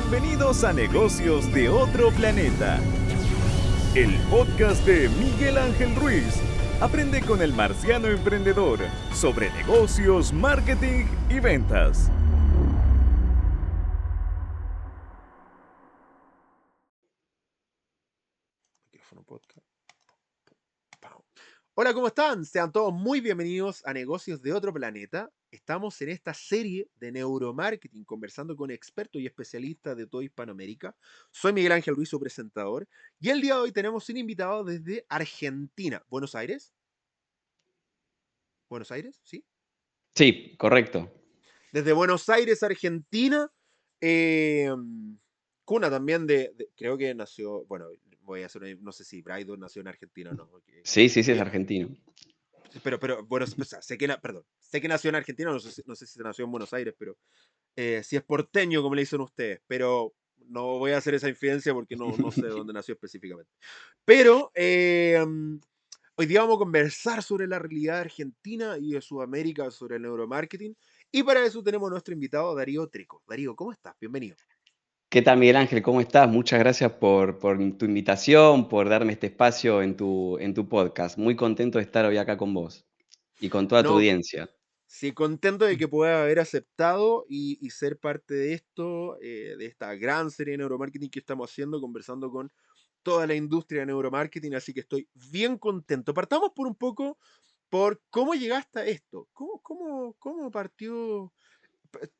Bienvenidos a Negocios de Otro Planeta, el podcast de Miguel Ángel Ruiz. Aprende con el marciano emprendedor sobre negocios, marketing y ventas. Micrófono podcast. Hola, ¿cómo están? Sean todos muy bienvenidos a Negocios de Otro Planeta. Estamos en esta serie de neuromarketing conversando con expertos y especialistas de toda Hispanoamérica. Soy Miguel Ángel Ruiz, su presentador, y el día de hoy tenemos un invitado desde Argentina. ¿Buenos Aires? ¿Buenos Aires? ¿Sí? Sí, correcto. Desde Buenos Aires, Argentina. eh, Cuna también creo que nació, bueno, voy a hacer no sé si Braido nació en Argentina o no. Sí, es argentino. Pero bueno, o sea, perdón, sé que nació en Argentina, no sé si nació en Buenos Aires, pero si es porteño, como le dicen ustedes, pero no voy a hacer esa infidencia porque no sé de dónde nació específicamente. Pero hoy día vamos a conversar sobre la realidad argentina y de Sudamérica, sobre el neuromarketing, y para eso tenemos a nuestro invitado Darío Trico. Darío, ¿cómo estás? Bienvenido. ¿Qué tal, Miguel Ángel? ¿Cómo estás? Muchas gracias por tu invitación, por darme este espacio en tu podcast. Muy contento de estar hoy acá con vos y con toda tu No, audiencia. sí, contento de que puedas haber aceptado y ser parte de esto, de esta gran serie de neuromarketing que estamos haciendo, conversando con toda la industria de neuromarketing, así que estoy bien contento. Partamos por un poco por cómo llegaste a esto, cómo partió.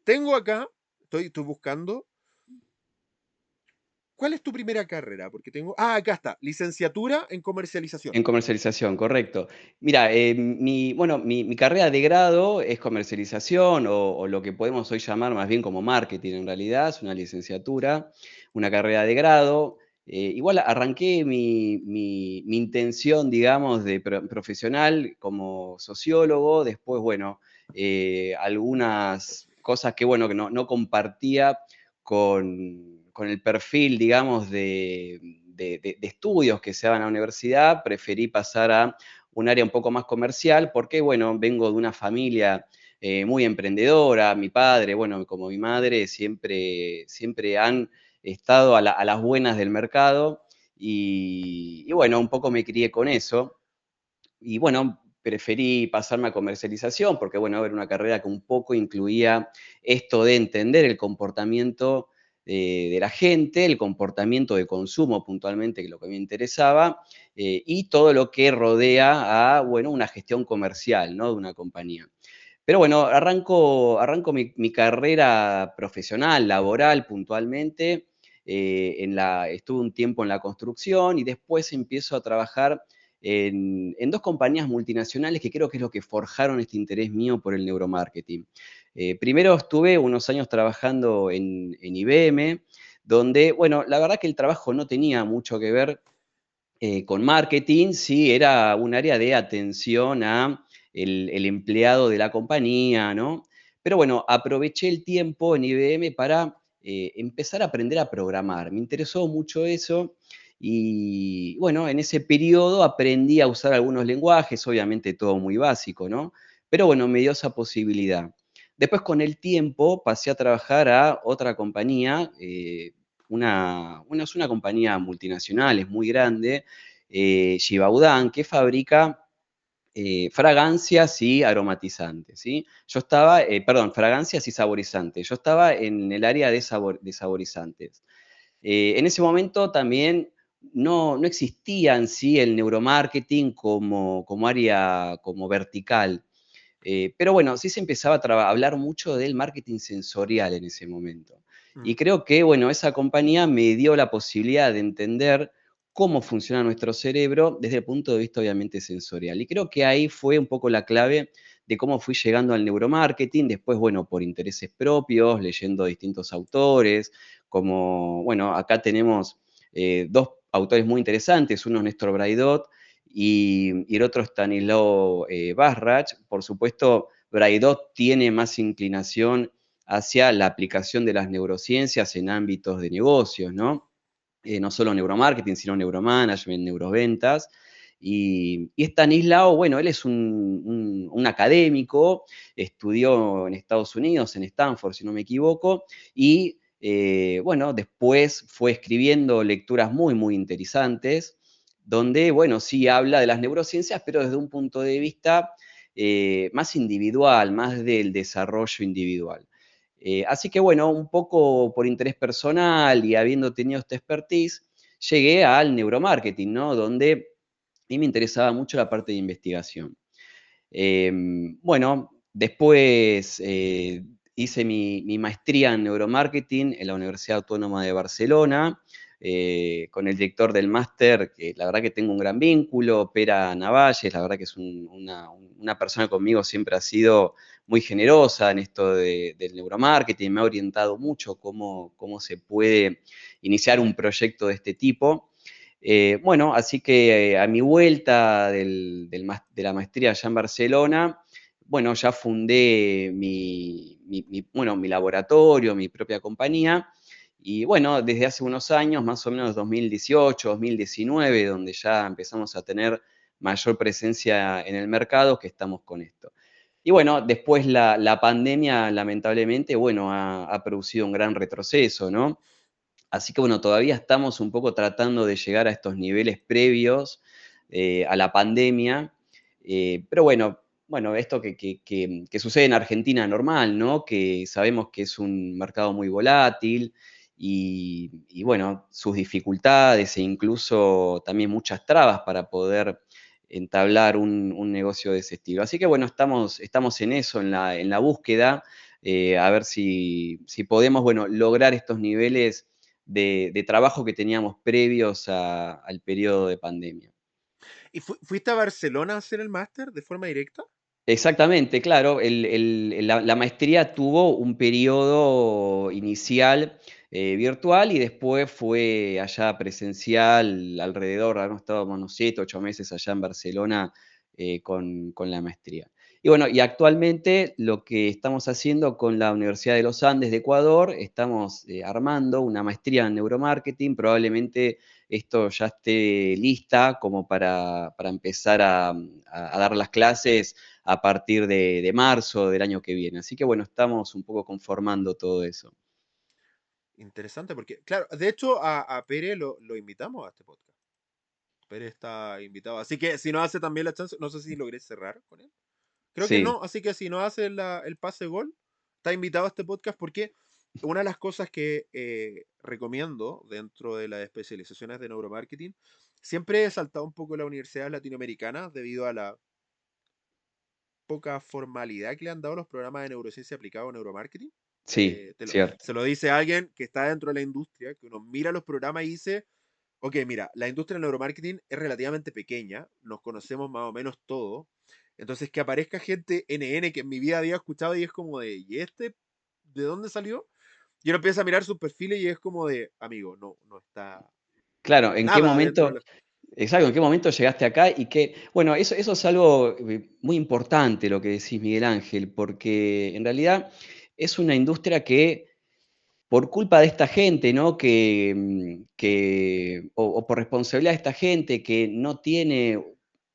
Tengo acá, estoy buscando, ¿cuál es tu primera carrera? Porque tengo, acá está, licenciatura en comercialización. En comercialización, correcto. Mira, mi carrera de grado es comercialización o lo que podemos hoy llamar más bien como marketing en realidad, es una licenciatura, una carrera de grado. Igual arranqué mi intención, digamos, de profesional como sociólogo, después, bueno, algunas cosas que, bueno, que no compartía con el perfil, digamos, de estudios que se daban en la universidad, preferí pasar a un área un poco más comercial porque, bueno, vengo de una familia muy emprendedora. Mi padre, bueno, como mi madre, siempre han estado a las buenas del mercado y, bueno, un poco me crié con eso. Y bueno, preferí pasarme a comercialización porque, bueno, era una carrera que un poco incluía esto de entender el comportamiento de la gente, el comportamiento de consumo puntualmente, que es lo que me interesaba, y todo lo que rodea a, bueno, una gestión comercial, ¿no?, de una compañía. Pero bueno, arranco mi carrera profesional, laboral puntualmente. Estuve un tiempo en la construcción y después empiezo a trabajar en dos compañías multinacionales que creo que es lo que forjaron este interés mío por el neuromarketing. Primero estuve unos años trabajando en IBM, donde, bueno, la verdad que el trabajo no tenía mucho que ver con marketing, sí, era un área de atención a el empleado de la compañía, ¿no? Pero bueno, aproveché el tiempo en IBM para empezar a aprender a programar. Me interesó mucho eso y bueno, en ese periodo aprendí a usar algunos lenguajes, obviamente todo muy básico, ¿no? Pero bueno, me dio esa posibilidad. Después con el tiempo pasé a trabajar a otra compañía, es una compañía multinacional, es muy grande, Givaudan, que fabrica fragancias y aromatizantes, ¿sí? Fragancias y saborizantes. Yo estaba en el área de saborizantes. En ese momento también no existía en sí el neuromarketing como área, como vertical. Pero bueno, sí se empezaba a hablar mucho del marketing sensorial en ese momento. Y Ujú. creo que, bueno, esa compañía me dio la posibilidad de entender cómo funciona nuestro cerebro desde el punto de vista obviamente sensorial. Y creo que ahí fue un poco la clave de cómo fui llegando al neuromarketing, después, bueno, por intereses propios, leyendo distintos autores, como, bueno, acá tenemos dos autores muy interesantes, uno es Néstor Braidot, y el otro Stanislaw Basrach. Por supuesto, Braidot tiene más inclinación hacia la aplicación de las neurociencias en ámbitos de negocios, ¿no? No solo neuromarketing, sino neuromanagement, neuroventas. Y Stanislao, bueno, él es un académico, estudió en Estados Unidos, en Stanford, si no me equivoco, y bueno, después fue escribiendo lecturas muy, muy interesantes, donde, bueno, sí habla de las neurociencias, pero desde un punto de vista más individual, más del desarrollo individual. Así que, bueno, un poco por interés personal y habiendo tenido esta expertise, llegué al neuromarketing, ¿no? Donde a mí me interesaba mucho la parte de investigación. Bueno, después hice mi maestría en neuromarketing en la Universidad Autónoma de Barcelona, con el director del máster, que la verdad que tengo un gran vínculo, Pera Navalles, la verdad que es una persona que conmigo siempre ha sido muy generosa en esto del neuromarketing, me ha orientado mucho cómo se puede iniciar un proyecto de este tipo. Bueno, así que a mi vuelta de la maestría allá en Barcelona, bueno, ya fundé bueno, mi laboratorio, mi propia compañía, y bueno, desde hace unos años, más o menos 2018, 2019, donde ya empezamos a tener mayor presencia en el mercado, que estamos con esto. Y bueno, después la pandemia, lamentablemente, bueno, ha producido un gran retroceso, ¿no? Así que bueno, todavía estamos un poco tratando de llegar a estos niveles previos a la pandemia, pero bueno, esto que sucede en Argentina normal, ¿no? Que sabemos que es un mercado muy volátil y bueno, sus dificultades e incluso también muchas trabas para poder entablar un negocio de ese estilo. Así que bueno, estamos en eso, en la búsqueda, a ver si podemos, bueno, lograr estos niveles de trabajo que teníamos previos al periodo de pandemia. ¿Y fuiste a Barcelona a hacer el máster de forma directa? Exactamente, claro, la maestría tuvo un periodo inicial virtual y después fue allá presencial alrededor, ¿no? Estábamos unos 7, 8 meses allá en Barcelona con la maestría. Y bueno, y actualmente lo que estamos haciendo con la Universidad de los Andes de Ecuador, estamos armando una maestría en neuromarketing, probablemente esto ya esté lista como para empezar a dar las clases a partir de marzo del año que viene. Así que bueno, estamos un poco conformando todo eso. Interesante, porque, claro, de hecho a Pere lo invitamos a este podcast. Pere está invitado. Así que si no hace también la chance, no sé si logré cerrar con él. Creo que Sí, no, así que si no hace el pase gol, está invitado a este podcast porque una de las cosas que recomiendo dentro de las especializaciones de neuromarketing, siempre he saltado un poco la universidad latinoamericana debido a la poca formalidad que le han dado los programas de neurociencia aplicado a neuromarketing. sí, cierto. Se lo dice alguien que está dentro de la industria, que uno mira los programas y dice, ok, mira, la industria del neuromarketing es relativamente pequeña, nos conocemos más o menos todos, entonces que aparezca gente NN que en mi vida había escuchado y es como de, ¿y este de dónde salió? Y uno empieza a mirar sus perfiles y es como de, amigo, no está Claro, ¿en qué nada dentro de momento, la... exacto, en qué momento llegaste acá? Y que, bueno, eso es algo muy importante lo que decís, Miguel Ángel, porque en realidad es una industria que por culpa de esta gente, ¿no? O por responsabilidad de esta gente que no tiene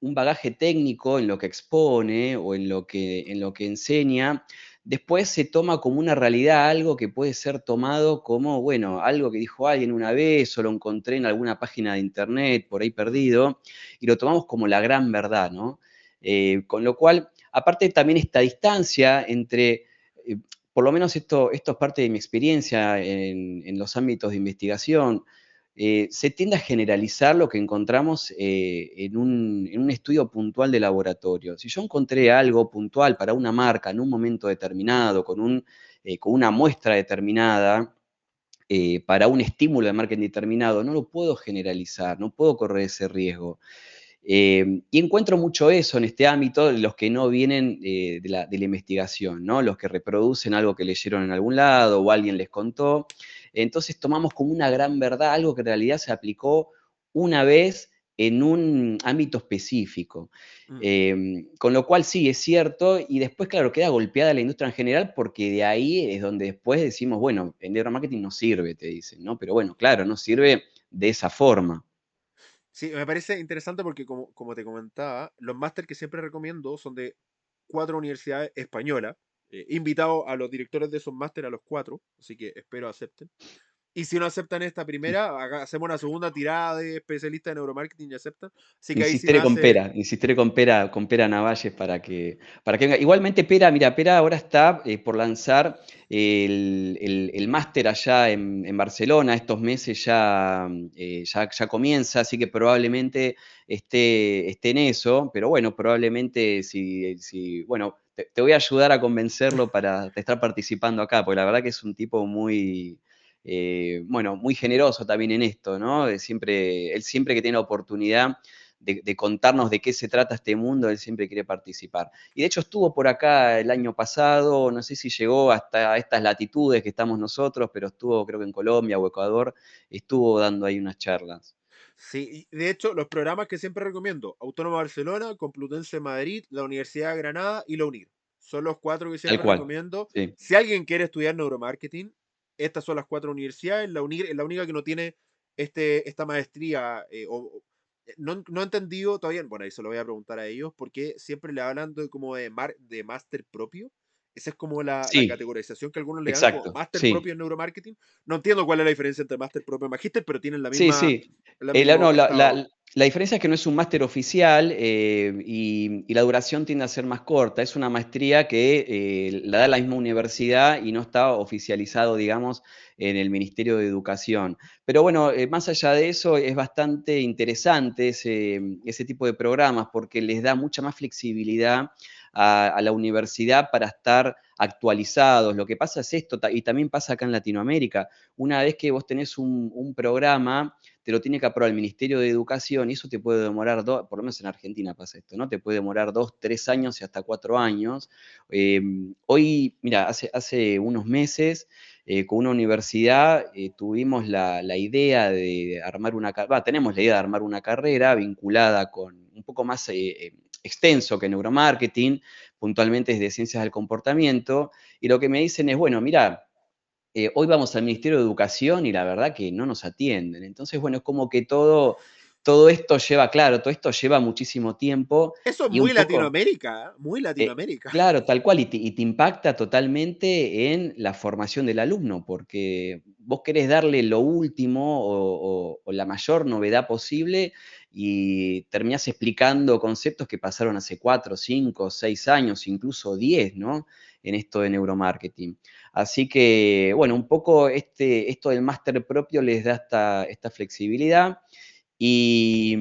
un bagaje técnico en lo que expone o en lo que enseña, después se toma como una realidad algo que puede ser tomado como, bueno, algo que dijo alguien una vez o lo encontré en alguna página de internet por ahí Ujú. perdido, y lo tomamos como la gran verdad, ¿no? Con lo cual, aparte también esta distancia entre por lo menos esto es parte de mi experiencia en los ámbitos de investigación, se tiende a generalizar lo que encontramos en un estudio puntual de laboratorio. Si yo encontré algo puntual para una marca en un momento determinado, con una muestra determinada, para un estímulo de marketing determinado, no lo puedo generalizar, no puedo correr ese riesgo. Y encuentro mucho eso en este ámbito, los que no vienen de la investigación, ¿no? Los que reproducen algo que leyeron en algún lado o alguien les contó. Entonces tomamos como una gran verdad algo que en realidad se aplicó una vez en un ámbito específico. Mm. Con lo cual sí, es cierto, y después, claro, queda golpeada la industria en general porque de ahí es donde después decimos, bueno, el neuromarketing no sirve, te dicen, ¿no? Pero bueno, claro, no sirve de esa forma. Sí, me parece interesante porque como te comentaba, los máster que siempre recomiendo son de cuatro universidades españolas, invitado a los directores de esos máster, a los 4, así que espero acepten. Y si no aceptan esta primera, hacemos una segunda tirada de especialistas en neuromarketing y aceptan. Así que ahí sí me hace. Insistiré con Pera Navalles para que venga. Igualmente, Pera, mira, Pera ahora está por lanzar el máster allá en Barcelona. Estos meses ya comienza, así que probablemente esté en eso. Pero bueno, probablemente bueno, te voy a ayudar a convencerlo para estar participando acá, porque la verdad que es un tipo bueno, muy generoso también en esto, ¿no? Él siempre que tiene la oportunidad de contarnos de qué se trata este mundo, él siempre quiere participar. Y de hecho estuvo por acá el año pasado, no sé si llegó hasta estas latitudes que estamos nosotros, pero estuvo creo que en Colombia o Ecuador, estuvo dando ahí unas charlas. Sí, y de hecho, los programas que siempre recomiendo: Autónoma de Barcelona, Complutense de Madrid, la Universidad de Granada y la UNIR. Son los 4 que Tal siempre cual, recomiendo. sí. Si alguien quiere estudiar neuromarketing, estas son las 4 universidades. La UNIR es la única que no tiene esta maestría. No he entendido todavía, bueno, ahí se lo voy a preguntar a ellos, porque siempre le hablan como de máster propio. Esa es como la Sí, categorización que algunos le dan como exacto, máster sí. propio en neuromarketing. No entiendo cuál es la diferencia entre máster propio y magíster, pero tienen la Sí, misma, sí. el No, mismo estado. la diferencia es que no es un máster oficial y la duración tiende a ser más corta. Es una maestría que la da la misma universidad y no está oficializado, digamos, en el Ministerio de Educación. Pero bueno, más allá de eso, es bastante interesante ese tipo de programas porque les da mucha más flexibilidad a la universidad para estar actualizados. Lo que pasa es esto, y también pasa acá en Latinoamérica. Una vez que vos tenés un programa, te lo tiene que aprobar el Ministerio de Educación y eso te puede demorar, por lo menos en Argentina pasa esto, ¿no? Te puede demorar 2, 3 años y hasta 4 años. Hoy, mira, hace unos meses, con una universidad tuvimos la idea de armar tenemos la idea de armar una carrera vinculada con un poco más extenso que neuromarketing, puntualmente es de ciencias del comportamiento, y lo que me dicen es, bueno, mira, hoy vamos al Ministerio de Educación y la verdad que no nos atienden. Entonces, bueno, es como que todo esto lleva, claro, todo esto lleva muchísimo tiempo Eso es y muy un poco, Latinoamérica, ¿eh? Muy Latinoamérica. claro, tal cual, y te impacta totalmente en la formación del alumno, porque vos querés darle lo último o la mayor novedad posible y terminás explicando conceptos que pasaron hace 4, 5, 6 años, incluso 10, ¿no? En esto de neuromarketing. Así que, bueno, un poco esto del máster propio les da esta flexibilidad y,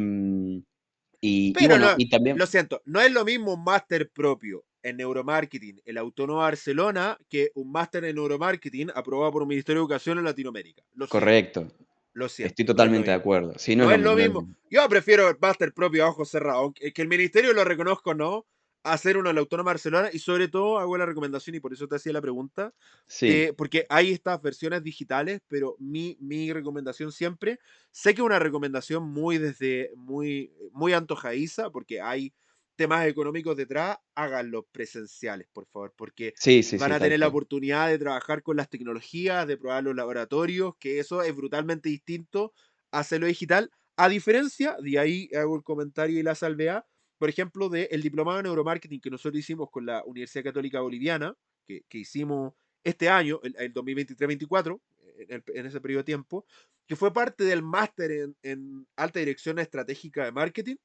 y Pero bueno, no, y también, lo siento, no es lo mismo un máster propio en neuromarketing en la Autónoma de Barcelona que un máster en neuromarketing aprobado por el Ministerio de Educación en Latinoamérica. correcto, Lo estoy siento, no es lo totalmente de mismo. acuerdo. Sí, no es No lo es lo mismo, no es lo mismo. mismo. Yo prefiero el máster propio a ojos cerrados, aunque que el ministerio lo reconozco, no, hacer uno en la Autónoma de Barcelona, y sobre todo hago la recomendación, y por eso te hacía la pregunta, Sí, porque hay estas versiones digitales, pero mi recomendación siempre, sé que es una recomendación muy antojadiza, porque hay temas económicos detrás, háganlos presenciales, por favor, porque sí, sí, van sí, a tal tener la cual. oportunidad de trabajar con las tecnologías, de probar los laboratorios, que eso es brutalmente distinto a hacerlo digital, a diferencia, de ahí hago el comentario y la salvedad, por ejemplo, del diplomado de neuromarketing que nosotros hicimos con la Universidad Católica Boliviana, que hicimos este año, el 2023-24, en ese periodo de tiempo, que fue parte del máster en alta dirección estratégica de marketing.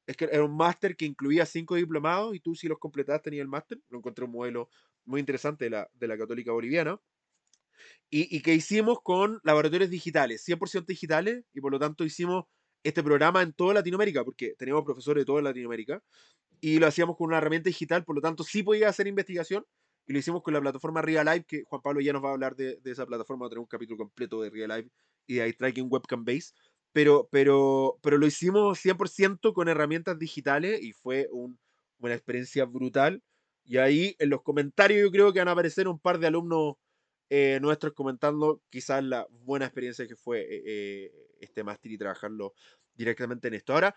Es que era un máster que incluía 5 diplomados y tú, si los completabas, tenías el máster. Lo encontré un modelo muy interesante de la Católica Boliviana. Y que hicimos con laboratorios digitales, 100% digitales, y por lo tanto hicimos este programa en toda Latinoamérica, porque teníamos profesores de toda Latinoamérica, y lo hacíamos con una herramienta digital, por lo tanto sí podía hacer investigación, y lo hicimos con la plataforma Realive, que Juan Pablo ya nos va a hablar de esa plataforma, tenemos un capítulo completo de Realive y de eye tracking webcam base, pero lo hicimos 100% con herramientas digitales y fue una experiencia brutal. Y ahí en los comentarios yo creo que van a aparecer un par de alumnos nuestros comentando quizás la buena experiencia que fue este máster y trabajarlo directamente en esto. Ahora,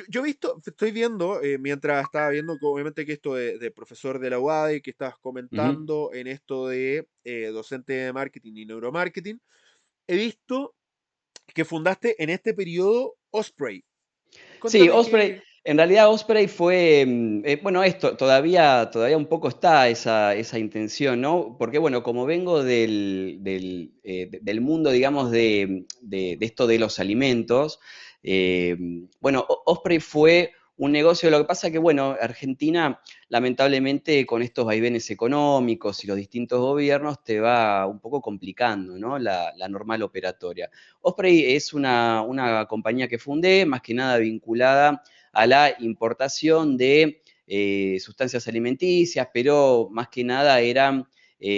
yo estoy viendo, mientras estaba viendo, obviamente que esto de profesor de la UADE, que estabas Ujú. comentando en esto de docente de marketing y neuromarketing, he visto que fundaste en este periodo Osprey. Sí, Cuéntame Osprey, qué. En realidad Osprey fue, bueno, esto todavía un poco está esa intención, ¿no? Porque, bueno, como vengo del mundo, digamos, de esto de los alimentos, eh, bueno, Osprey fue un negocio, lo que pasa que, bueno, Argentina, lamentablemente, con estos vaivenes económicos y los distintos gobiernos, te va un poco complicando, ¿no? La normal operatoria. Osprey es una compañía que fundé, más que nada vinculada a la importación de sustancias alimenticias, pero más que nada eran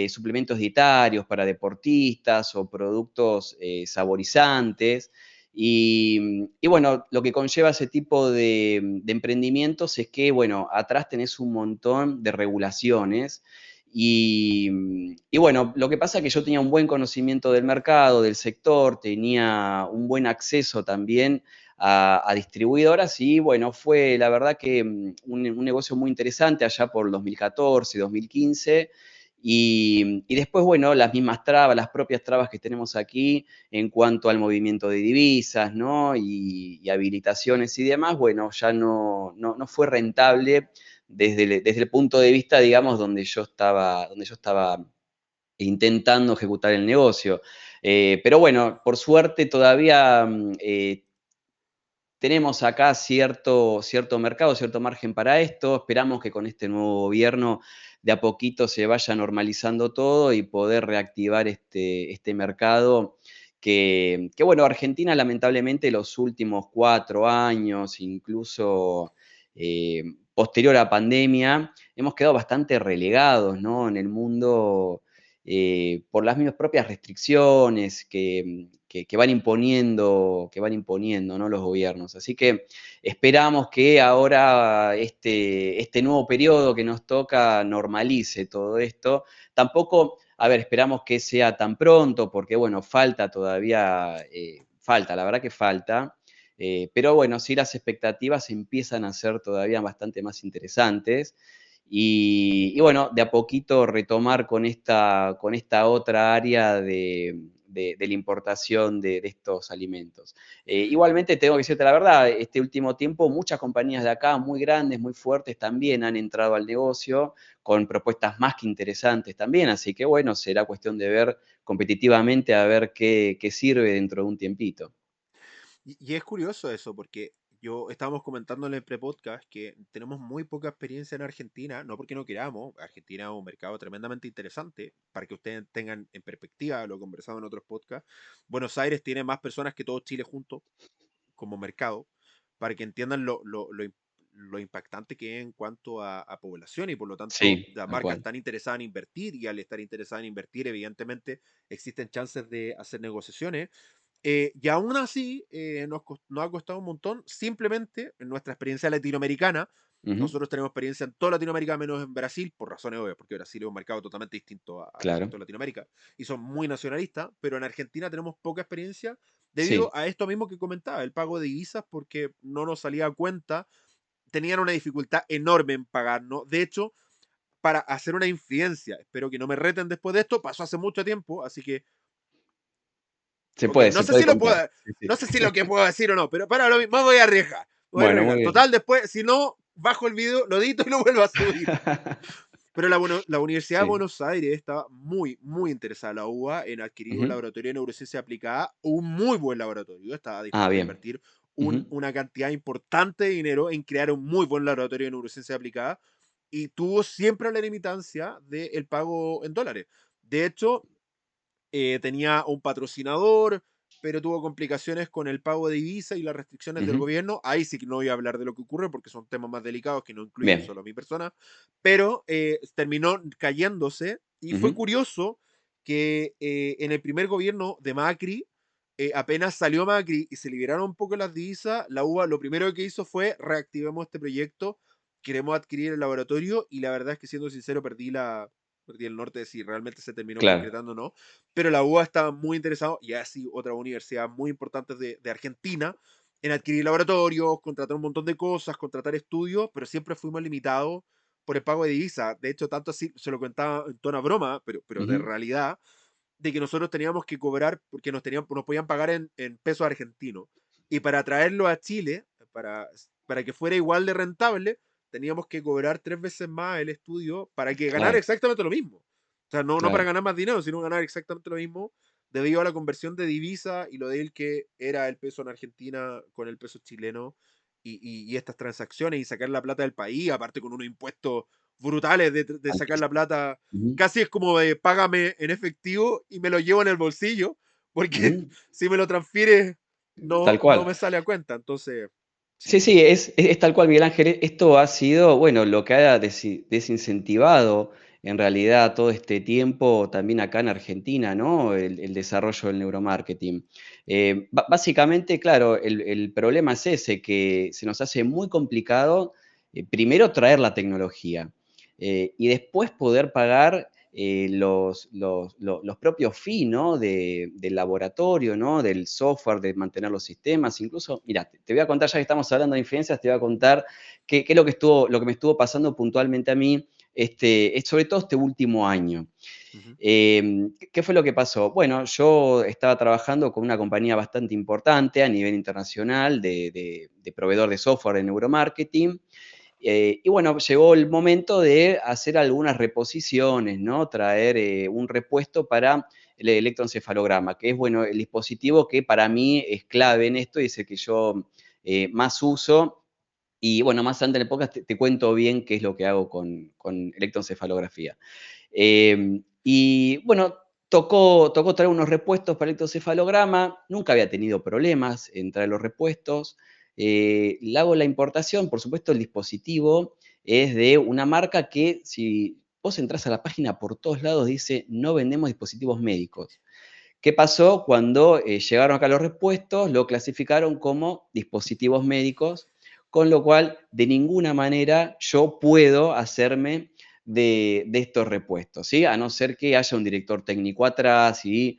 suplementos dietarios para deportistas o productos saborizantes. Y, bueno, lo que conlleva ese tipo de emprendimientos es que, bueno, atrás tenés un montón de regulaciones y, bueno, lo que pasa es que yo tenía un buen conocimiento del mercado, del sector, tenía un buen acceso también a distribuidoras y bueno, fue la verdad que un negocio muy interesante allá por 2014, 2015. Y después, bueno, las mismas trabas, las propias trabas que tenemos aquí en cuanto al movimiento de divisas, ¿no? Y habilitaciones y demás, bueno, ya no fue rentable desde el punto de vista, digamos, donde yo estaba intentando ejecutar el negocio. Pero bueno, por suerte todavía tenemos acá cierto mercado, cierto margen para esto. Esperamos que con este nuevo gobierno de a poquito se vaya normalizando todo y poder reactivar este mercado que, bueno, Argentina lamentablemente los últimos 4 años, incluso eh, posterior a pandemia, hemos quedado bastante relegados, ¿no? En el mundo por las mismas propias restricciones que van imponiendo, ¿no? Los gobiernos. Así que esperamos que ahora este nuevo periodo que nos toca normalice todo esto. Tampoco, a ver, esperamos que sea tan pronto, porque bueno, falta todavía, falta, la verdad que falta. Pero bueno, sí las expectativas empiezan a ser todavía bastante más interesantes. Y bueno, de a poquito retomar con esta otra área de la importación de estos alimentos. Igualmente tengo que decirte la verdad, este último tiempo muchas compañías de acá, muy grandes, muy fuertes, también han entrado al negocio con propuestas más que interesantes también, así que bueno, será cuestión de ver competitivamente a ver qué sirve dentro de un tiempito. Y es curioso eso, porque estábamos comentando en el pre-podcast que tenemos muy poca experiencia en Argentina, no porque no queramos, Argentina es un mercado tremendamente interesante, para que ustedes tengan en perspectiva, lo conversado en otros podcasts. Buenos Aires tiene más personas que todo Chile juntos como mercado, para que entiendan lo impactante que es en cuanto a población, y por lo tanto Sí, las tal marcas cual. están interesadas en invertir, y al estar interesadas en invertir evidentemente existen chances de hacer negociaciones. Y aún así, nos ha costado un montón. Simplemente, en nuestra experiencia latinoamericana, Ujú, nosotros tenemos experiencia en toda Latinoamérica, menos en Brasil, por razones obvias, porque Brasil es un mercado totalmente distinto al claro. resto de Latinoamérica, y son muy nacionalistas, pero en Argentina tenemos poca experiencia debido Sí, a esto mismo que comentaba, el pago de divisas, porque no nos salía a cuenta, tenían una dificultad enorme en pagar, ¿no? De hecho, para hacer una infidencia, espero que no me reten después de esto, pasó hace mucho tiempo, así que se ok, puede, se puede contar. Sí, sí. no sé si lo que puedo decir o no, pero para lo mismo, me voy a arriesgar. Me voy a Bueno, muy arriesgar. bien. Total, después, si no, bajo el video, lo edito y lo vuelvo a subir. Pero la Universidad de Sí. Buenos Aires estaba muy, muy interesada, la UBA, en adquirir un Ujú. laboratorio de neurociencia aplicada, un muy buen laboratorio. Estaba Ah, dispuesta a bien. invertir Ujú. una cantidad importante de dinero en crear un muy buen laboratorio de neurociencia aplicada, y tuvo siempre la limitancia del pago en dólares. De hecho, tenía un patrocinador, pero tuvo complicaciones con el pago de divisa y las restricciones del Ujú. gobierno. Ahí sí que no voy a hablar de lo que ocurre porque son temas más delicados que no incluyen Bien. solo a mi persona, pero terminó cayéndose, y fue Ujú. curioso que en el primer gobierno de Macri, apenas salió Macri y se liberaron un poco las divisas, la UBA lo primero que hizo fue reactivemos este proyecto, queremos adquirir el laboratorio, y la verdad es que, siendo sincero, perdí el norte de si realmente se terminó Claro. concretando o no, pero la UBA estaba muy interesado, y así otra universidad muy importante de Argentina, en adquirir laboratorios, contratar un montón de cosas, contratar estudios, pero siempre fuimos limitados por el pago de divisa. De hecho, tanto así, se lo contaba en tono a broma, pero de Ujú. realidad, de que nosotros teníamos que cobrar porque nos podían pagar en pesos argentinos. Y para traerlo a Chile, para, para que fuera igual de rentable, teníamos que cobrar 3 veces más el estudio para que ganara Claro, exactamente lo mismo. O sea, no para claro. ganar más dinero, sino ganar exactamente lo mismo debido a la conversión de divisa y lo de él que era el peso en Argentina con el peso chileno y estas transacciones y sacar la plata del país, aparte con unos impuestos brutales de sacar la Altísimo. plata, Ujú, casi es como de págame en efectivo y me lo llevo en el bolsillo, porque ujú, si me lo transfieres tal no cual. me sale a cuenta. Entonces, Sí, sí. sí, es tal cual, Miguel Ángel. Esto ha sido, bueno, lo que ha desincentivado en realidad todo este tiempo también acá en Argentina, ¿no? El desarrollo del neuromarketing. Básicamente, claro, el problema es ese, que se nos hace muy complicado, primero traer la tecnología y después poder pagar los propios fees, ¿no? Del laboratorio, ¿no? Del software, de mantener los sistemas. Incluso, mira, te voy a contar, ya que estamos hablando de influencias, te voy a contar qué es lo que me estuvo pasando puntualmente a mí, sobre todo este último año. Ujú, ¿Qué fue lo que pasó? Bueno, yo estaba trabajando con una compañía bastante importante a nivel internacional de proveedor de software de neuromarketing. Y bueno, llegó el momento de hacer algunas reposiciones, ¿no? Traer un repuesto para el electroencefalograma, que es, bueno, el dispositivo que para mí es clave en esto y es el que yo más uso. Y bueno, más adelante en el podcast te cuento bien qué es lo que hago con electroencefalografía. Y bueno, tocó traer unos repuestos para electrocefalograma, nunca había tenido problemas en traer los repuestos. Le hago la importación, por supuesto el dispositivo es de una marca que si vos entras a la página por todos lados dice no vendemos dispositivos médicos. ¿Qué pasó? Cuando llegaron acá los repuestos, lo clasificaron como dispositivos médicos, con lo cual de ninguna manera yo puedo hacerme de estos repuestos, ¿sí? A no ser que haya un director técnico atrás y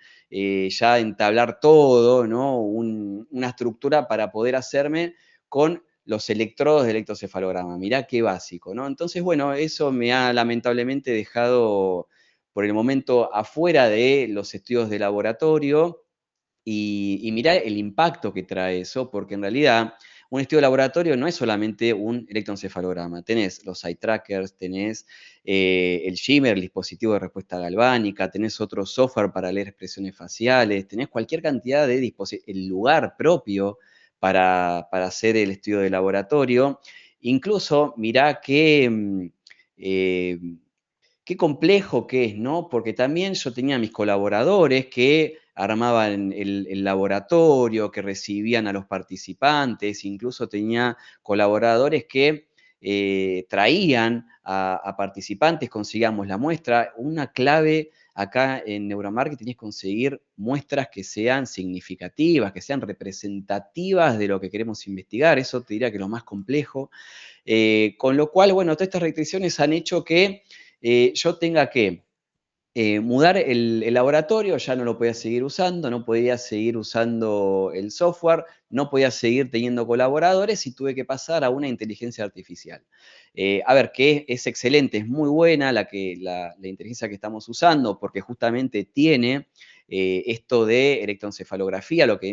ya entablar todo, ¿no? Una estructura para poder hacerme con los electrodos de electrocefalograma. Mirá qué básico, ¿no? Entonces, bueno, eso me ha lamentablemente dejado por el momento afuera de los estudios de laboratorio y mirá el impacto que trae eso, porque en realidad un estudio de laboratorio no es solamente un electroencefalograma. Tenés los eye trackers, tenés el Shimmer, el dispositivo de respuesta galvánica, tenés otro software para leer expresiones faciales, tenés cualquier cantidad de dispositivos, el lugar propio para hacer el estudio de laboratorio. Incluso mirá que eh, qué complejo que es, ¿no? Porque también yo tenía mis colaboradores que armaban el laboratorio, que recibían a los participantes, incluso tenía colaboradores que traían a participantes, conseguíamos la muestra. Una clave acá en neuromarketing es conseguir muestras que sean significativas, que sean representativas de lo que queremos investigar. Eso te diría que es lo más complejo. Con lo cual, bueno, todas estas restricciones han hecho que yo tenga que mudar el laboratorio, ya no lo podía seguir usando, no podía seguir usando el software, no podía seguir teniendo colaboradores y tuve que pasar a una inteligencia artificial. A ver, que es excelente, es muy buena la inteligencia que estamos usando porque justamente tiene esto de electroencefalografía, lo que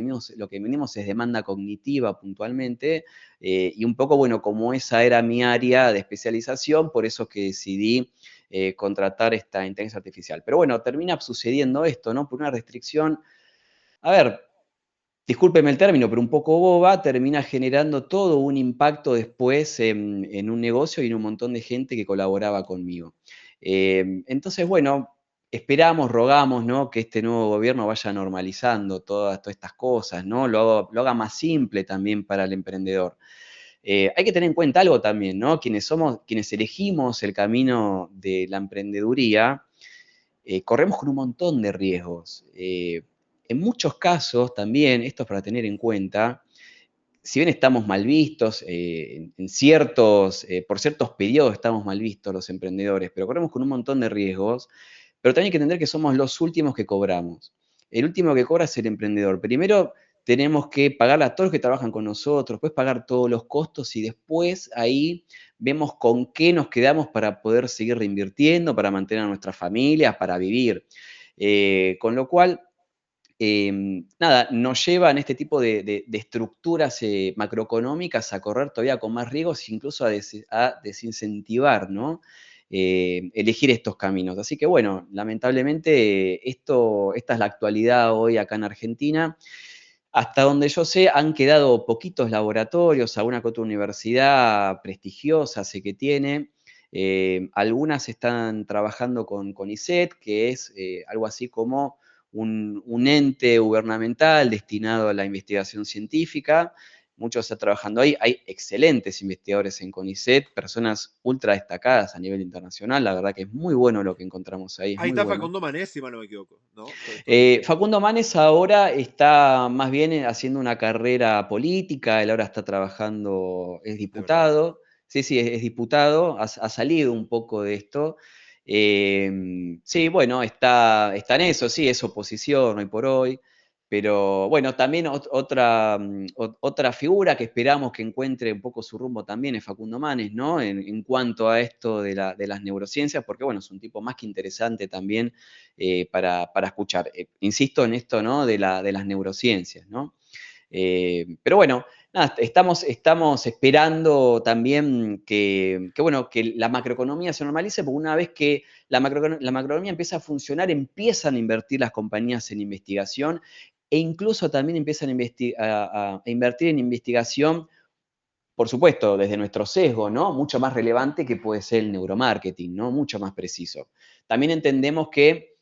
venimos es demanda cognitiva puntualmente, y un poco, bueno, como esa era mi área de especialización, por eso es que decidí contratar esta inteligencia artificial. Pero bueno, termina sucediendo esto, ¿no? Por una restricción, a ver, discúlpeme el término, pero un poco boba, termina generando todo un impacto después en un negocio y en un montón de gente que colaboraba conmigo. Entonces, bueno, esperamos, rogamos, ¿no? Que este nuevo gobierno vaya normalizando todas estas cosas, ¿no? Lo haga más simple también para el emprendedor. Hay que tener en cuenta algo también, ¿no? Quienes elegimos el camino de la emprendeduría, corremos con un montón de riesgos. En muchos casos también, esto es para tener en cuenta, si bien estamos mal vistos, por ciertos periodos estamos mal vistos los emprendedores, pero corremos con un montón de riesgos, pero también hay que entender que somos los últimos que cobramos. El último que cobra es el emprendedor. Primero tenemos que pagar a todos los que trabajan con nosotros, después pagar todos los costos y después ahí vemos con qué nos quedamos para poder seguir reinvirtiendo, para mantener a nuestras familias, para vivir. Con lo cual, nada, nos llevan este tipo de estructuras macroeconómicas a correr todavía con más riesgos, incluso a desincentivar, ¿no? Elegir estos caminos. Así que bueno, lamentablemente esta es la actualidad hoy acá en Argentina. Hasta donde yo sé, han quedado poquitos laboratorios, alguna que otra universidad prestigiosa sé que tiene. Algunas están trabajando con CONICET, que es algo así como un ente gubernamental destinado a la investigación científica. Muchos están trabajando ahí. Hay excelentes investigadores en CONICET, personas ultra destacadas a nivel internacional. La verdad que es muy bueno lo que encontramos ahí, es Ahí muy está bueno. Facundo Manés, si mal no me equivoco, ¿no? Estoy Facundo Manes ahora está más bien haciendo una carrera política, él ahora está trabajando, es de verdad. diputado, sí, sí, es diputado, ha salido un poco de esto. Sí, bueno, está en eso, sí, es oposición hoy por hoy, pero bueno, también otra figura que esperamos que encuentre un poco su rumbo también es Facundo Manes, ¿no? En cuanto a esto de las neurociencias, porque bueno, es un tipo más que interesante también para escuchar. Insisto en esto, ¿no? De las neurociencias, ¿no? Pero bueno, nada, estamos esperando también bueno, que la macroeconomía se normalice, porque una vez que la macroeconomía empieza a funcionar, empiezan a invertir las compañías en investigación e incluso también empiezan a invertir en investigación, por supuesto, desde nuestro sesgo, ¿no? Mucho más relevante que puede ser el neuromarketing, ¿no? Mucho más preciso. También entendemos que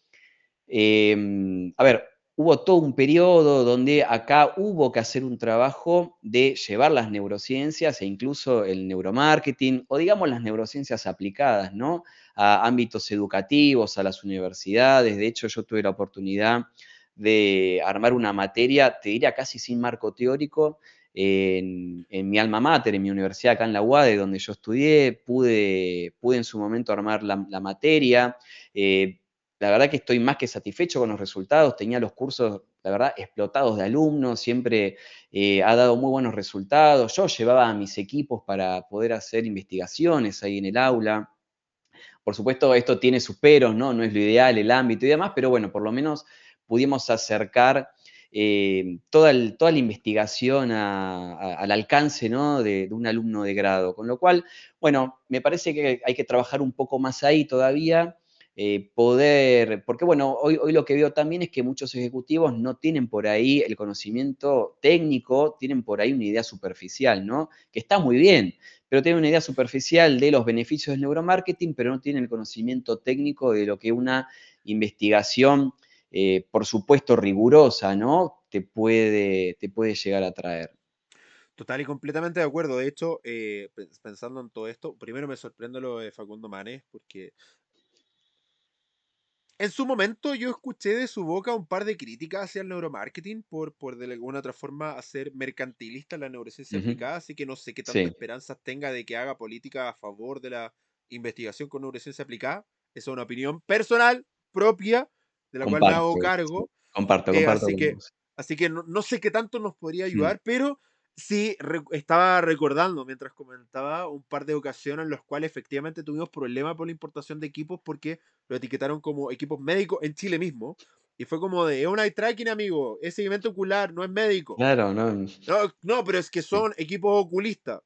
a ver, hubo todo un periodo donde acá hubo que hacer un trabajo de llevar las neurociencias e incluso el neuromarketing, o digamos las neurociencias aplicadas, ¿no? A ámbitos educativos, a las universidades. De hecho, yo tuve la oportunidad de armar una materia, te diría casi sin marco teórico, en mi alma mater, en mi universidad acá en la UADE, donde yo estudié, pude en su momento armar la materia. La verdad que estoy más que satisfecho con los resultados. Tenía los cursos, la verdad, explotados de alumnos, siempre ha dado muy buenos resultados. Yo llevaba a mis equipos para poder hacer investigaciones ahí en el aula. Por supuesto, esto tiene sus peros, ¿no? No es lo ideal, el ámbito y demás, pero bueno, por lo menos pudimos acercar toda la investigación al alcance, ¿no? De un alumno de grado. Con lo cual, bueno, me parece que hay que trabajar un poco más ahí todavía. Porque bueno, hoy lo que veo también es que muchos ejecutivos no tienen por ahí el conocimiento técnico, tienen por ahí una idea superficial, ¿no? Que está muy bien, pero tienen una idea superficial de los beneficios del neuromarketing, pero no tienen el conocimiento técnico de lo que una investigación, por supuesto, rigurosa, ¿no? Te puede llegar a traer. Total y completamente de acuerdo. De hecho, pensando en todo esto, primero me sorprende lo de Facundo Manes, porque en su momento yo escuché de su boca un par de críticas hacia el neuromarketing por de alguna otra forma hacer mercantilista la neurociencia Ujú. aplicada, así que no sé qué tanta Sí, esperanzas tenga de que haga política a favor de la investigación con neurociencia aplicada. Esa es una opinión personal, propia, de la cual me hago comparto, sí. cargo. Eh, Comparto así con que, vos. así que no sé qué tanto nos podría Mm. ayudar, pero sí estaba recordando mientras comentaba un par de ocasiones en las cuales efectivamente tuvimos problemas por la importación de equipos porque lo etiquetaron como equipos médicos en Chile mismo. Y fue como de, es un eye tracking, amigo, es seguimiento ocular, no es médico. Claro, no. No, pero es que Sí, son equipos oculistas.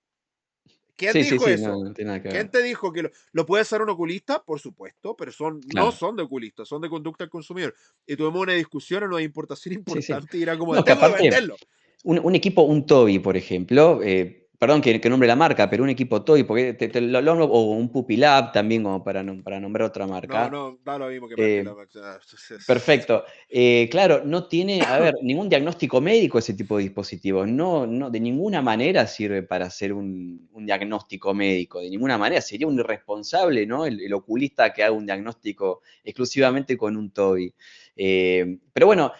¿Quién sí, sí, dijo sí, no, eso? no tiene nada que ¿Quién ver. te dijo que lo puede hacer un oculista? Por supuesto, pero no Claro. son de oculistas, son de conducta al consumidor. Y tuvimos una discusión en una importación Sí, sí. importante y era como de, No, que tengo que aparte, venderlo. un equipo, un Toby, por ejemplo, perdón que nombre la marca, pero un equipo Toby, porque o un Pupilab también, como para nombrar otra No, marca. no, da lo mismo que marque la Eh, máquina. Perfecto. Claro, no tiene, a ver, ningún diagnóstico médico ese tipo de dispositivos. No, no, de ninguna manera sirve para hacer un diagnóstico médico. De ninguna manera. Sería un irresponsable, ¿no? El oculista que haga un diagnóstico exclusivamente con un TOBI. Pero bueno,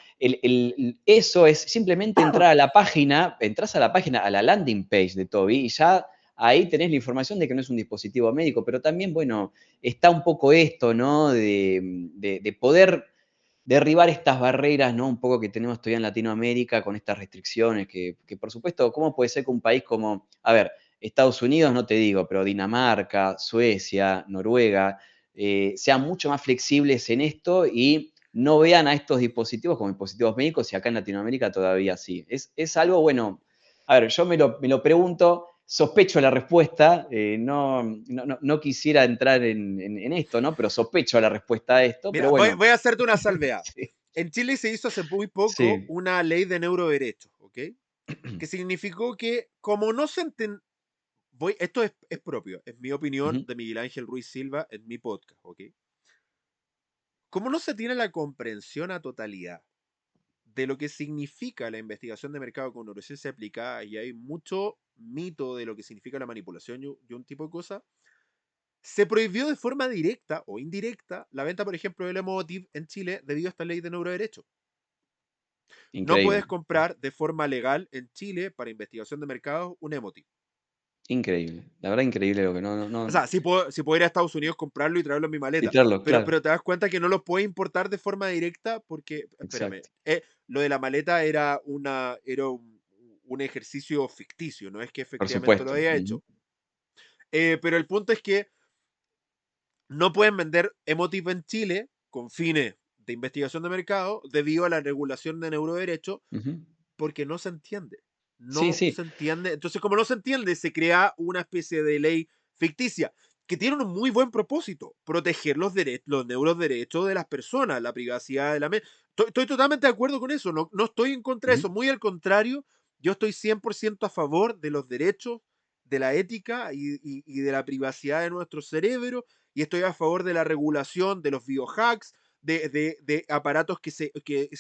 eso es simplemente entras a la página, a la landing page de TOBI y ya ahí tenés la información de que no es un dispositivo médico, pero también, bueno, está un poco esto, ¿no? De poder derribar estas barreras, ¿no? Un poco que tenemos todavía en Latinoamérica con estas restricciones, que por supuesto, ¿cómo puede ser que un país como, a ver, Estados Unidos, no te digo, pero Dinamarca, Suecia, Noruega, sean mucho más flexibles en esto y no vean a estos dispositivos como dispositivos médicos y acá en Latinoamérica todavía sí. Es algo, bueno, a ver, yo me lo pregunto, sospecho la respuesta, no quisiera entrar en esto, ¿no? Pero sospecho la respuesta a esto, pero Mira, voy, bueno. voy a hacerte una salvedad. Sí, En Chile se hizo hace muy poco sí. una ley de neuroderechos, ¿ok? Que significó que como no se enten- esto es propio, es mi opinión Ujú, de Miguel Ángel Ruiz Silva en mi podcast, ¿ok? Como no se tiene la comprensión a totalidad de lo que significa la investigación de mercado con neurociencia aplicada y hay mucho mito de lo que significa la manipulación y un tipo de cosas, se prohibió de forma directa o indirecta la venta, por ejemplo, del Emotiv en Chile debido a esta ley de neuroderecho. No puedes increíble. comprar de forma legal en Chile para investigación de mercado un Emotiv. Increíble. La verdad, increíble lo que O sea, sí puedo ir a Estados Unidos, comprarlo y traerlo en mi y maleta, traerlo, pero, claro. pero te das cuenta que no lo puedes importar de forma directa porque, espérame, Exacto. lo de la maleta era un ejercicio ficticio, no es que Por efectivamente lo supuesto. haya Ujú, hecho. Pero el punto es que no pueden vender Emotiv en Chile con fines de investigación de mercado debido a la regulación de neuroderecho ujú. porque no se entiende. Sí, No sí. se entiende. Entonces, como no se entiende, se crea una especie de ley ficticia que tiene un muy buen propósito, proteger los neuroderechos de las personas, la privacidad de la mente. Estoy totalmente de acuerdo con eso, no estoy en contra de Ujú, eso, muy al contrario, yo estoy 100% a favor de los derechos, de la ética y de la privacidad de nuestro cerebro, y estoy a favor de la regulación de los biohacks, de aparatos que se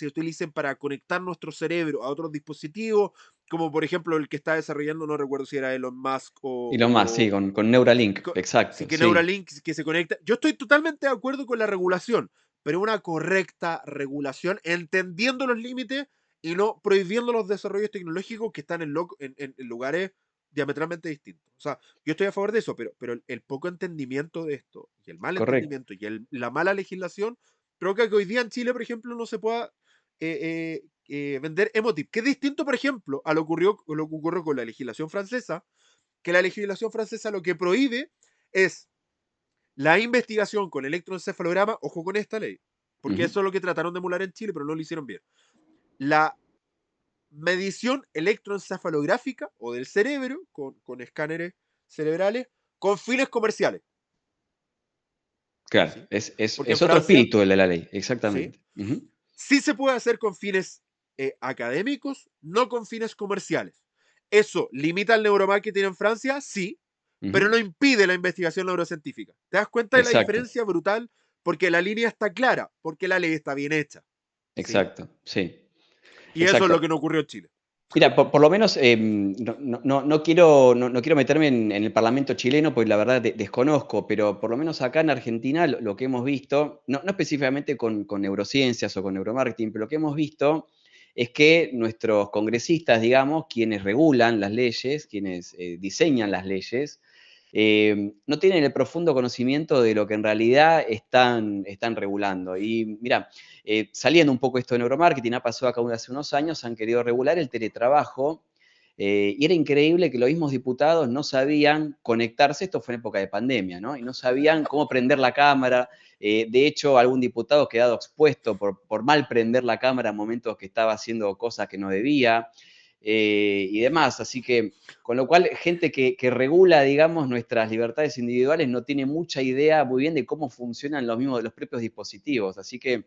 utilicen para conectar nuestro cerebro a otros dispositivos, como por ejemplo el que está desarrollando, no recuerdo si era Elon Musk y lo más, sí, con Neuralink, sí, exacto, que sí. Neuralink que se conecta. Yo estoy totalmente de acuerdo con la regulación, pero una correcta regulación, entendiendo los límites y no prohibiendo los desarrollos tecnológicos que están en lugares diametralmente distintos. O sea, yo estoy a favor de eso, pero el poco entendimiento de esto y el mal Correcto. entendimiento y la mala legislación provoca que hoy día en Chile, por ejemplo, no se pueda vender Emotiv, que es distinto, por ejemplo, a lo que ocurrió con la legislación francesa, que la legislación francesa lo que prohíbe es la investigación con electroencefalograma, ojo con esta ley, porque Ujú, eso es lo que trataron de emular en Chile, pero no lo hicieron bien. La medición electroencefalográfica o del cerebro con escáneres cerebrales con fines comerciales, claro, ¿sí? Porque en es otro Francia, espíritu el de la ley, ¿sí? exactamente. Ujú, Sí se puede hacer con fines académicos, no con fines comerciales. ¿Eso limita el neuromarketing en Francia? Sí, pero ujú, no impide la investigación neurocientífica. ¿Te das cuenta de la exacto, diferencia brutal? Porque la línea está clara, porque la ley está bien hecha. ¿Sí? exacto, sí, Y eso es lo exacto. que no ocurrió en Chile. Mira, por lo menos no quiero meterme en el Parlamento chileno, porque la verdad desconozco, pero por lo menos acá en Argentina lo que hemos visto, no específicamente con neurociencias o con neuromarketing, pero lo que hemos visto es que nuestros congresistas, digamos, quienes regulan las leyes, quienes diseñan las leyes, no tienen el profundo conocimiento de lo que en realidad están regulando. Y mira, saliendo un poco esto de neuromarketing, ha pasado acá hace unos años, han querido regular el teletrabajo, y era increíble que los mismos diputados no sabían conectarse, esto fue en época de pandemia, ¿no? Y no sabían cómo prender la cámara. De hecho, algún diputado ha quedado expuesto por mal prender la cámara en momentos que estaba haciendo cosas que no debía, y demás. Así que, con lo cual, gente que regula, digamos, nuestras libertades individuales no tiene mucha idea muy bien de cómo funcionan los propios dispositivos. Así que,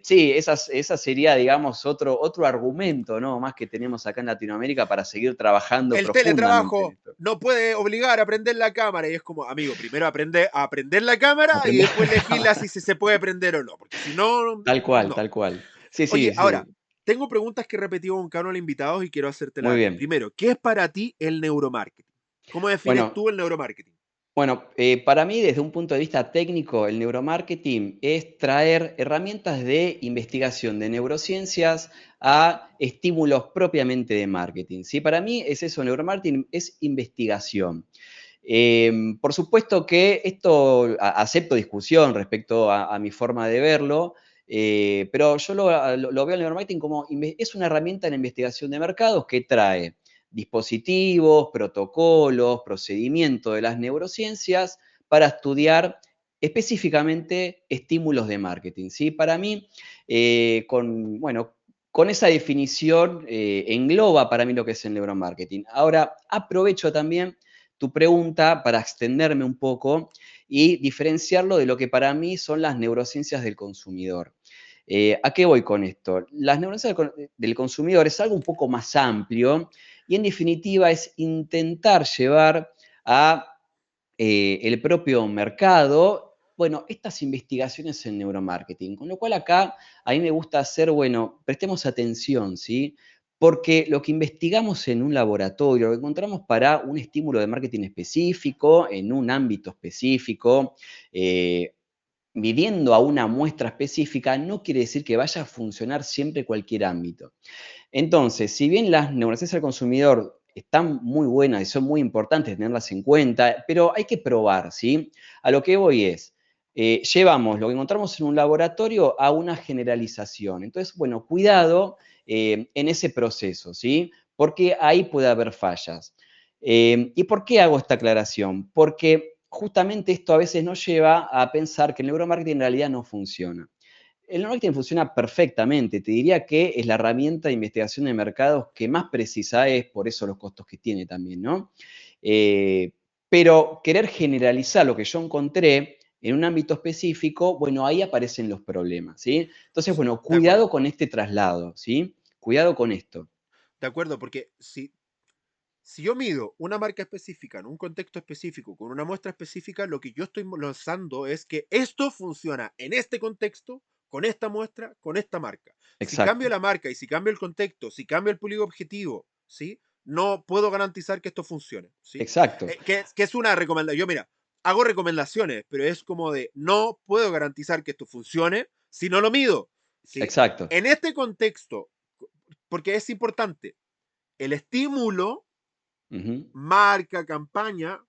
sí, esa sería, digamos, otro argumento, ¿no? Más que tenemos acá en Latinoamérica para seguir trabajando El profundamente en teletrabajo esto. no puede obligar a prender la cámara. Y es como, amigo, primero aprende a prender la cámara y Aprender después legisla si se puede prender o no. Porque si no, tal cual, no. tal cual. Sí, Oye, sí, ahora, sí. tengo preguntas que he repetido con cada uno de los invitados y quiero hacértelas Muy a ti. bien. Primero, ¿qué es para ti el neuromarketing? ¿Cómo defines Bueno, tú el neuromarketing? Para mí, desde un punto de vista técnico, el neuromarketing es traer herramientas de investigación de neurociencias a estímulos propiamente de marketing. ¿Sí? Para mí es eso, el neuromarketing es investigación. Por supuesto que esto acepto discusión respecto a mi forma de verlo, pero yo lo veo el neuromarketing como es una herramienta en la investigación de mercados que trae dispositivos, protocolos, procedimientos de las neurociencias para estudiar específicamente estímulos de marketing, ¿sí? Para mí, con esa definición engloba para mí lo que es el neuromarketing. Ahora, aprovecho también tu pregunta para extenderme un poco y diferenciarlo de lo que para mí son las neurociencias del consumidor. ¿A qué voy con esto? Las neurociencias del consumidor es algo un poco más amplio y en definitiva es intentar llevar a el propio mercado, bueno, estas investigaciones en neuromarketing. Con lo cual acá a mí me gusta hacer, bueno, prestemos atención, ¿sí? Porque lo que investigamos en un laboratorio, lo que encontramos para un estímulo de marketing específico, en un ámbito específico, midiendo a una muestra específica, no quiere decir que vaya a funcionar siempre cualquier ámbito. Entonces, si bien las neurociencias del consumidor están muy buenas y son muy importantes tenerlas en cuenta, pero hay que probar, ¿sí? A lo que voy es, llevamos lo que encontramos en un laboratorio a una generalización. Entonces, bueno, cuidado en ese proceso, ¿sí? Porque ahí puede haber fallas. ¿Y por qué hago esta aclaración? Porque justamente esto a veces nos lleva a pensar que el neuromarketing en realidad no funciona. El neuromarketing funciona perfectamente. Te diría que es la herramienta de investigación de mercados que más precisa es, por eso los costos que tiene también, ¿no? Eh, pero querer generalizar lo que yo encontré en un ámbito específico, bueno, ahí aparecen los problemas, ¿sí? Entonces, Sí, bueno, de acuerdo. cuidado con este traslado, ¿sí? Cuidado con esto. De acuerdo, porque si yo mido una marca específica en un contexto específico, con una muestra específica, lo que yo estoy lanzando es que esto funciona en este contexto, con esta muestra, con esta marca. Si cambio Exacto, la marca y si cambio el contexto, si cambio el público objetivo, ¿sí? No puedo garantizar que esto funcione, ¿sí? exacto, Que es una recomendación. Yo, mira, hago recomendaciones, pero es como de no puedo garantizar que esto funcione si no lo mido, ¿sí? exacto. En este contexto, porque es importante, el estímulo, Ujú. marca, campaña,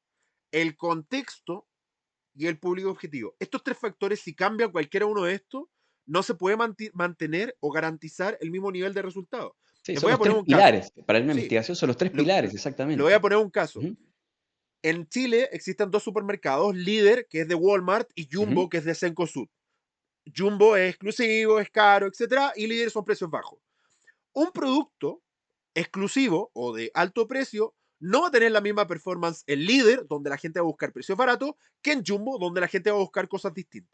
el contexto y el público objetivo. Estos tres factores, si cambia cualquiera uno de estos, no se puede mantener o garantizar el mismo nivel de resultado. Sí, Les son voy a los poner tres un caso. pilares. Para una Sí, investigación son los tres lo, pilares, le voy a exactamente. poner un caso. Ujú, En Chile existen dos supermercados, Líder, que es de Walmart, y ujú, Jumbo, que es de Cencosud. Jumbo es exclusivo, es caro, etcétera, y Líder son precios bajos. Un producto exclusivo o de alto precio no va a tener la misma performance en Líder, donde la gente va a buscar precios baratos, que en Jumbo, donde la gente va a buscar cosas distintas.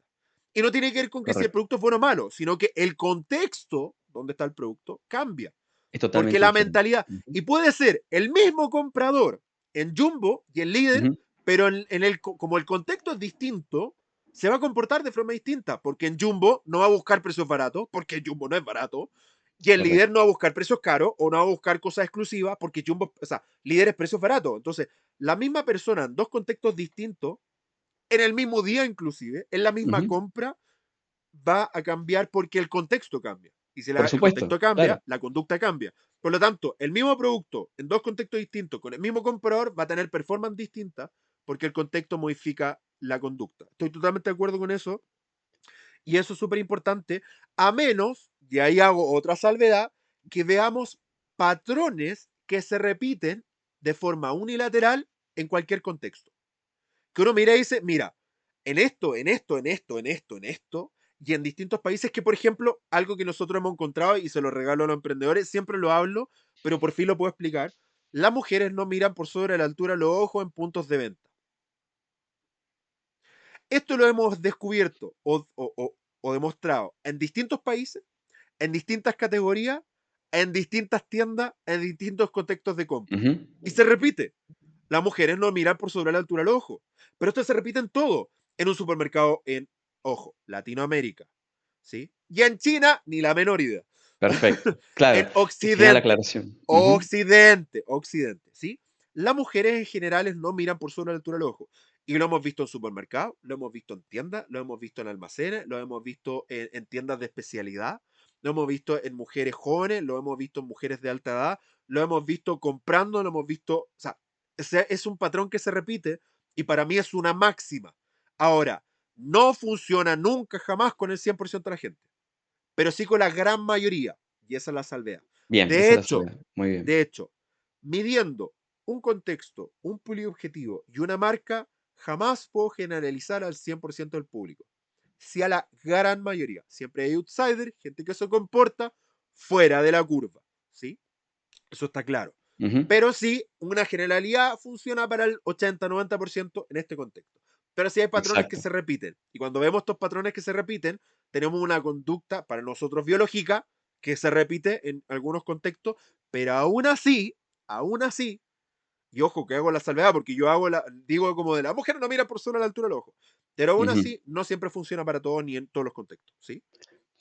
Y no tiene que ver con que si el correcto. producto es bueno o malo, sino que el contexto donde está el producto cambia. Es Porque totalmente la diferente. mentalidad, Ujú, y puede ser el mismo comprador en Jumbo y en Líder, ujú, pero como el contexto es distinto, se va a comportar de forma distinta, porque en Jumbo no va a buscar precios baratos, porque Jumbo no es barato, y el líder correcto. no va a buscar precios caros o no va a buscar cosas exclusivas, porque Jumbo, o sea, líder es precios baratos. Entonces, la misma persona en dos contextos distintos, en el mismo día inclusive, en la misma Ujú, compra, va a cambiar porque el contexto cambia. Y si por el supuesto, contexto claro. cambia, la conducta cambia. Por lo tanto, el mismo producto en dos contextos distintos con el mismo comprador va a tener performance distinta porque el contexto modifica la conducta. Estoy totalmente de acuerdo con eso y eso es súper importante, a menos, y ahí hago otra salvedad, que veamos patrones que se repiten de forma unilateral en cualquier contexto. Que uno mira y dice, mira, en esto, en esto, en esto, en esto, en esto, y en distintos países que, por ejemplo, algo que nosotros hemos encontrado y se lo regalo a los emprendedores, siempre lo hablo, pero por fin lo puedo explicar, las mujeres no miran por sobre la altura de los ojos en puntos de venta. Esto lo hemos descubierto o demostrado en distintos países, en distintas categorías, en distintas tiendas, en distintos contextos de compra. Ujú, Y se repite. Las mujeres no miran por sobre la altura del ojo. Pero esto se repite en todo. En un supermercado en, ojo, Latinoamérica. ¿Sí? Y en China, ni la menor idea. perfecto. Claro, En genial Occidente. aclaración. Ujú, Occidente. Occidente. ¿Sí? Las mujeres en general no miran por sobre la altura del ojo. Y lo hemos visto en supermercados, lo hemos visto en tiendas, lo hemos visto en almacenes, lo hemos visto en tiendas de especialidad, lo hemos visto en mujeres jóvenes, lo hemos visto en mujeres de alta edad, lo hemos visto comprando, lo hemos visto, o sea, es un patrón que se repite y para mí es una máxima. Ahora, no funciona nunca jamás con el 100% de la gente, pero sí con la gran mayoría, y esa es la salvedad. bien, esa De es la hecho, salvedad. Muy bien. de hecho, midiendo un contexto, un público objetivo y una marca, jamás puedo generalizar al 100% del público. Sí a la gran mayoría. Siempre hay outsiders, gente que se comporta fuera de la curva, ¿sí? Eso está claro. Ujú. Pero sí, una generalidad funciona para el 80-90% en este contexto. Pero sí hay patrones que Exacto. se repiten. Y cuando vemos estos patrones que se repiten, tenemos una conducta para nosotros biológica que se repite en algunos contextos, pero aún así, y ojo que hago la salvedad porque yo digo como de la mujer no mira por solo a la altura del ojo, pero aún Ujú. así no siempre funciona para todos ni en todos los contextos, ¿sí?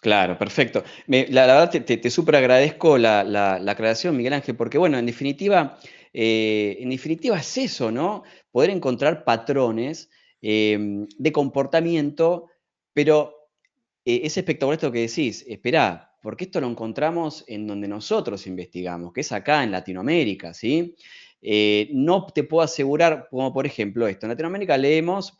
Claro, perfecto. La verdad te súper agradezco la aclaración, Miguel Ángel, porque bueno, en definitiva es eso, ¿no? Poder encontrar patrones de comportamiento, pero es espectacular esto que decís. Esperá, porque esto lo encontramos en donde nosotros investigamos, que es acá en Latinoamérica, ¿sí? No te puedo asegurar, como por ejemplo esto, en Latinoamérica leemos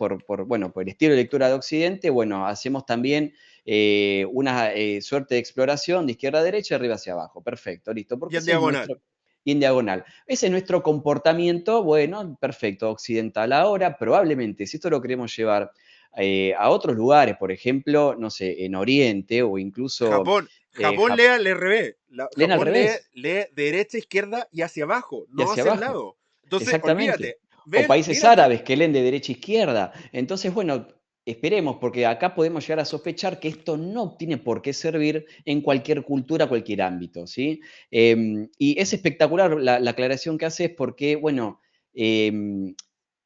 bueno, por el estilo de lectura de Occidente, bueno, hacemos también una suerte de exploración de izquierda a derecha, arriba hacia abajo. Perfecto, listo, Y porque en ese es diagonal. nuestro, y en diagonal. Ese es nuestro comportamiento, bueno, perfecto, occidental. Ahora, probablemente, si esto lo queremos llevar a otros lugares, por ejemplo, no sé, en Oriente o incluso Japón. Japón lee al revés. leen al Japón lee, revés lee derecha, izquierda y hacia abajo, y no hacia hacia el abajo. lado. Entonces, Exactamente. olvídate. O Ven, países mírate. árabes que leen de derecha a izquierda. Entonces, bueno, esperemos, porque acá podemos llegar a sospechar que esto no tiene por qué servir en cualquier cultura, cualquier ámbito, ¿sí? Y es espectacular la aclaración que haces porque, bueno, em,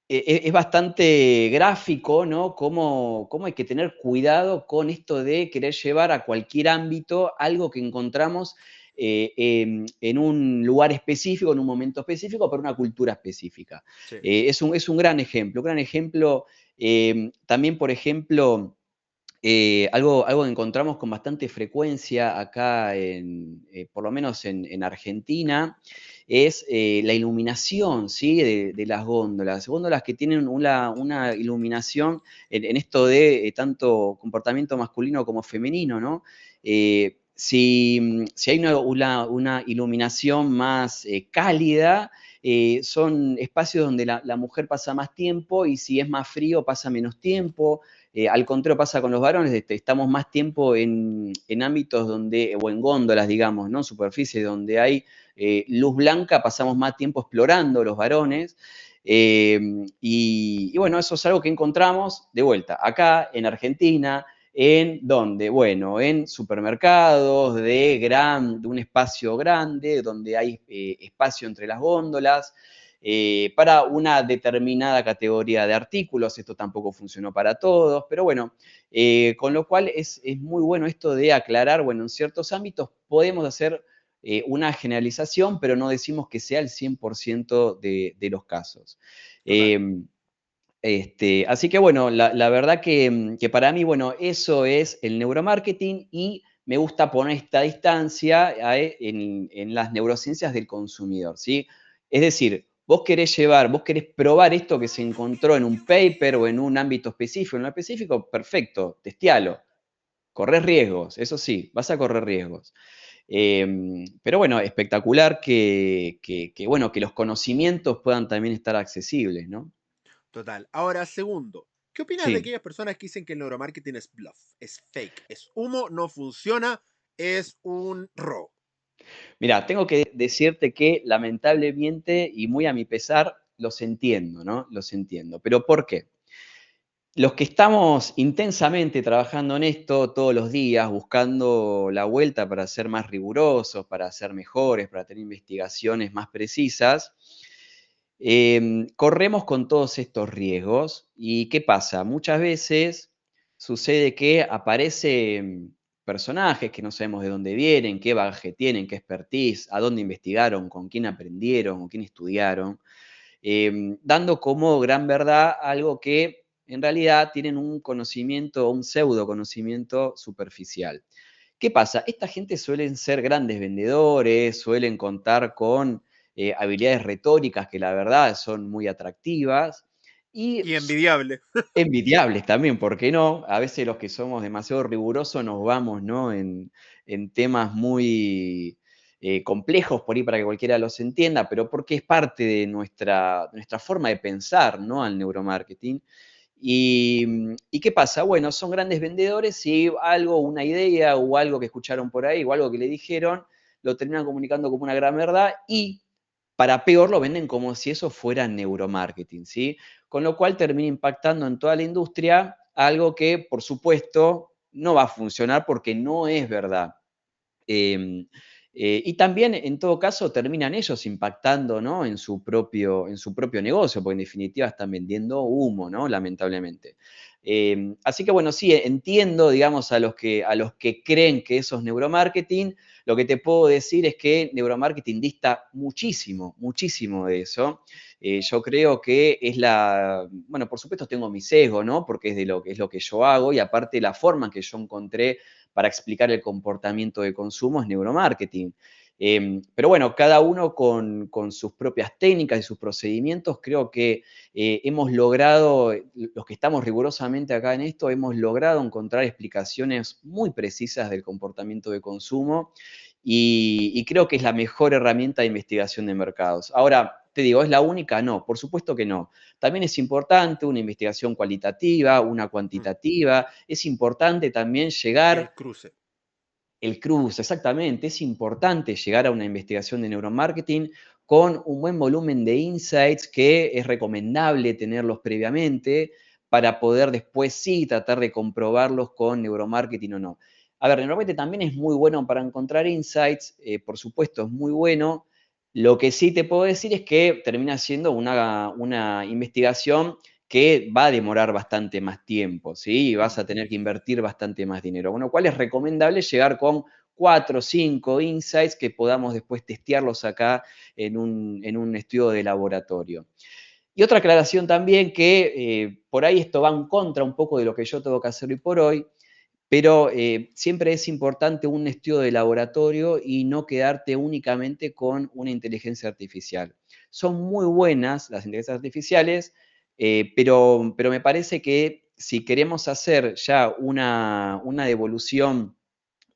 es bastante gráfico, ¿no? Cómo hay que tener cuidado con esto de querer llevar a cualquier ámbito algo que encontramos en un lugar específico, en un momento específico, para una cultura específica. Sí, Es un gran ejemplo. Un gran ejemplo, también, por ejemplo, algo que encontramos con bastante frecuencia acá, por lo menos en Argentina, es la iluminación, ¿sí? De las góndolas. Góndolas que tienen una iluminación en esto de tanto comportamiento masculino como femenino, ¿no? Si hay una iluminación más cálida, son espacios donde la mujer pasa más tiempo y si es más frío pasa menos tiempo. Al contrario pasa con los varones, estamos más tiempo en ámbitos donde, o en góndolas, digamos, ¿no? Superficies donde hay luz blanca, pasamos más tiempo explorando los varones. Y bueno, eso es algo que encontramos de vuelta acá en Argentina, ¿en dónde? Bueno, en supermercados de un espacio grande, donde hay espacio entre las góndolas, para una determinada categoría de artículos. Esto tampoco funcionó para todos, pero bueno, con lo cual es muy bueno esto de aclarar, bueno, en ciertos ámbitos podemos hacer una generalización, pero no decimos que sea el 100% de los casos. total. Así que bueno, la verdad que para mí, bueno, eso es el neuromarketing y me gusta poner esta distancia en las neurociencias del consumidor, ¿sí? Es decir, vos querés probar esto que se encontró en un paper o en un ámbito específico, perfecto, testealo. Corres riesgos, eso sí, vas a correr riesgos. Pero bueno, espectacular bueno, que los conocimientos puedan también estar accesibles, ¿no? Total. Ahora, segundo, ¿qué opinas de Sí. aquellas personas que dicen que el neuromarketing es bluff, es fake, es humo, no funciona, es un robo? Mira, tengo que decirte que lamentablemente y muy a mi pesar, los entiendo, ¿no? Los entiendo. ¿Pero por qué? Los que estamos intensamente trabajando en esto todos los días, buscando la vuelta para ser más rigurosos, para ser mejores, para tener investigaciones más precisas, corremos con todos estos riesgos. ¿Y qué pasa? Muchas veces sucede que aparecen personajes que no sabemos de dónde vienen, qué bagaje tienen, qué expertise, a dónde investigaron, con quién aprendieron, con quién estudiaron, dando como gran verdad algo que en realidad tienen un conocimiento, un pseudo conocimiento superficial. ¿Qué pasa? Esta gente suelen ser grandes vendedores, suelen contar con habilidades retóricas que la verdad son muy atractivas y Y envidiable. envidiables también, ¿por qué no? A veces los que somos demasiado rigurosos nos vamos, ¿no? En temas muy, complejos por ahí para que cualquiera los entienda, pero porque es parte de nuestra forma de pensar, ¿no? Al neuromarketing. ¿Y qué pasa? Bueno, son grandes vendedores y algo, una idea o algo que escucharon por ahí o algo que le dijeron, lo terminan comunicando como una gran verdad y para peor lo venden como si eso fuera neuromarketing, ¿sí? Con lo cual termina impactando en toda la industria algo que, por supuesto, no va a funcionar porque no es verdad. Eh, y también, en todo caso, terminan ellos impactando, ¿no? En su propio negocio, porque en definitiva están vendiendo humo, ¿no? Lamentablemente. Así que bueno, sí, entiendo, digamos, a los que creen que eso es neuromarketing. Lo que te puedo decir es que neuromarketing dista muchísimo, muchísimo de eso. Yo creo que bueno, por supuesto tengo mi sesgo, ¿no? Porque es lo que yo hago y aparte la forma en que yo encontré para explicar el comportamiento de consumo es neuromarketing. Pero bueno, cada uno con sus propias técnicas y sus procedimientos, creo que hemos logrado, los que estamos rigurosamente acá en esto, hemos logrado encontrar explicaciones muy precisas del comportamiento de consumo y creo que es la mejor herramienta de investigación de mercados. Ahora, te digo, ¿es la única? No, por supuesto que no. También es importante una investigación cualitativa, una Mm. cuantitativa. Es importante también El llegar, cruce. el cruce, exactamente, es importante llegar a una investigación de neuromarketing con un buen volumen de insights que es recomendable tenerlos previamente para poder después sí tratar de comprobarlos con neuromarketing o no. A ver, neuromarketing también es muy bueno para encontrar insights, por supuesto es muy bueno. Lo que sí te puedo decir es que termina siendo una investigación que va a demorar bastante más tiempo, ¿sí? Y vas Mm. a tener que invertir bastante más dinero. Con lo cual es recomendable llegar con 4 o 5 insights que podamos después testearlos acá en un estudio de laboratorio. Y otra aclaración también que por ahí esto va en contra un poco de lo que yo tengo que hacer hoy por hoy, pero siempre es importante un estudio de laboratorio y no quedarte únicamente con una inteligencia artificial. Son muy buenas las inteligencias artificiales, pero me parece que si queremos hacer ya una devolución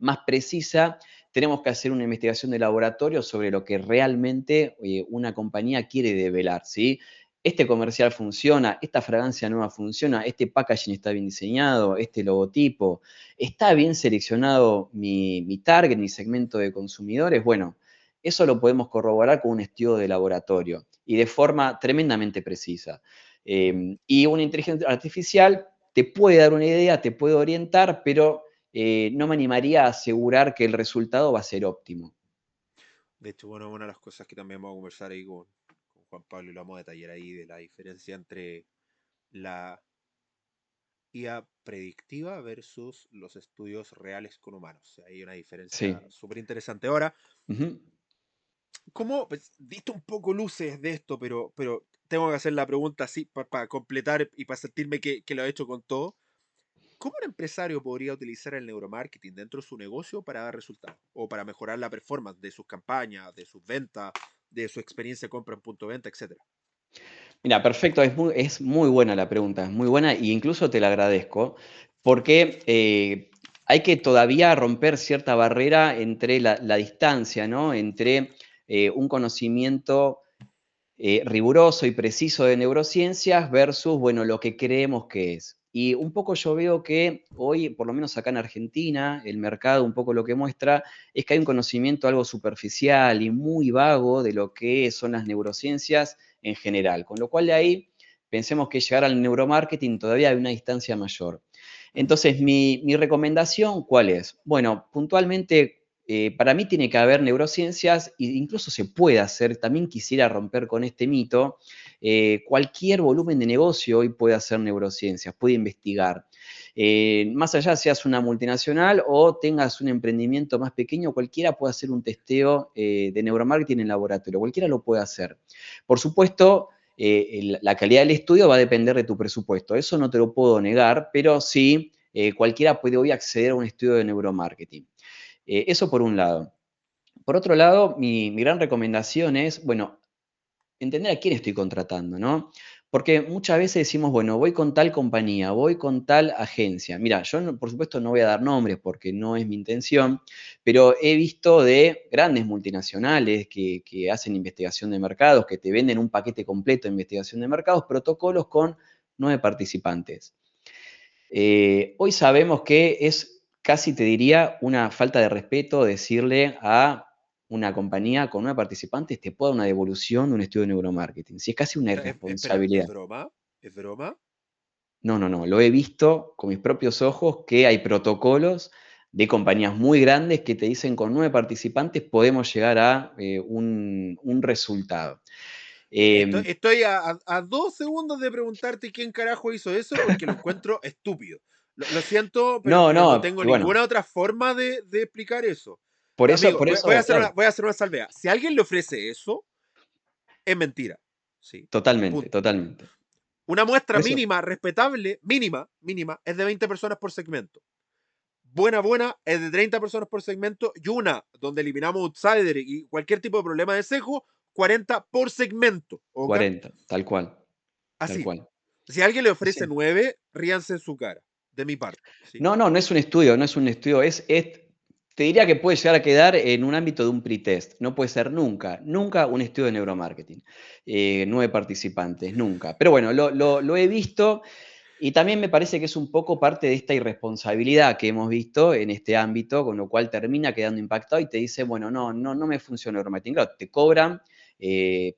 más precisa, tenemos que hacer una investigación de laboratorio sobre lo que realmente una compañía quiere develar, ¿sí? Este comercial funciona, esta fragancia nueva funciona, este packaging está bien diseñado, este logotipo, está bien seleccionado mi target, mi segmento de consumidores. Bueno, eso lo podemos corroborar con un estudio de laboratorio y de forma tremendamente precisa. Mm. Y una inteligencia artificial te puede dar una idea, te puede orientar, pero no me animaría a asegurar que el resultado va a ser óptimo. De hecho, bueno, una de las cosas que también vamos a conversar ahí con Juan Pablo y lo vamos a detallar ahí de la diferencia entre la IA predictiva versus los estudios reales con humanos. O sea, hay una diferencia Sí. súper interesante. Ahora, Ujú. ¿cómo? Pues, diste un poco luces de esto, pero tengo que hacer la pregunta así para completar y para sentirme que lo he hecho con todo. ¿Cómo un empresario podría utilizar el neuromarketing dentro de su negocio para dar resultados o para mejorar la performance de sus campañas, de sus ventas, de su experiencia de compra en punto de venta, etcétera? Mira, perfecto, es muy buena la pregunta, es muy buena e incluso te la agradezco, porque hay que todavía romper cierta barrera entre la distancia, ¿no? Entre un conocimiento riguroso y preciso de neurociencias versus, bueno, lo que creemos que es. Y un poco yo veo que hoy, por lo menos acá en Argentina, el mercado un poco lo que muestra es que hay un conocimiento algo superficial y muy vago de lo que son las neurociencias en general. Con lo cual de ahí pensemos que llegar al neuromarketing todavía hay una distancia mayor. Mm. Entonces, mi recomendación, ¿cuál es? Bueno, puntualmente para mí tiene que haber neurociencias e incluso se puede hacer, también quisiera romper con este mito, cualquier volumen de negocio hoy puede hacer neurociencias, puede investigar. Más allá seas una multinacional o tengas un emprendimiento más pequeño, cualquiera puede hacer un testeo de neuromarketing en laboratorio, cualquiera lo puede hacer. Por supuesto, la calidad del estudio va a depender de tu presupuesto, eso no te lo puedo negar, pero sí, cualquiera puede hoy acceder a un estudio de neuromarketing. Eso por un lado. Por otro lado, mi gran recomendación es, bueno, entender a quién estoy contratando, ¿no? Porque muchas veces decimos, bueno, voy con tal compañía, voy con tal agencia. Mira, yo por supuesto no voy a dar nombres porque no es mi intención, pero he visto de grandes multinacionales que hacen investigación de mercados, que te venden un paquete completo de investigación de mercados, protocolos con 9 participantes. Hoy sabemos que es casi, te diría, una falta de respeto decirle a una compañía con 9 participantes te pueda dar una devolución de un estudio de neuromarketing. Si es casi una Espera, ¿es irresponsabilidad. broma? ¿Es broma? No, no, no. Lo he visto con mis propios ojos que hay protocolos de compañías muy grandes que te dicen con 9 participantes podemos llegar a un resultado. Estoy a 2 segundos de preguntarte quién carajo hizo eso porque lo encuentro estúpido. Lo siento, No, pero no no, tengo y bueno, ninguna otra forma de explicar eso. por eso, Amigo, por eso, claro, voy a hacer una salvedad. Si alguien le ofrece eso, es mentira. Sí. totalmente, Punto. totalmente. Una muestra Por eso, mínima, respetable, mínima, es de 20 personas por segmento. Buena, es de 30 personas por segmento. Y una, donde eliminamos outsider y cualquier tipo de problema de sesgo, 40 por segmento. ¿Ok? 40, tal Así. cual. Si alguien le Sí. ofrece 9, ríanse en su cara. De mi parte. ¿Sí? No, no, no es un estudio, no es un estudio, te diría que puede llegar a quedar en un ámbito de un pretest. No puede ser nunca un estudio de neuromarketing. 9 participantes, nunca. Pero bueno, lo he visto y también me parece que es un poco parte de esta irresponsabilidad que hemos visto en este ámbito, con lo cual termina quedando impactado y te dice, bueno, no me funciona el neuromarketing. Claro, te cobran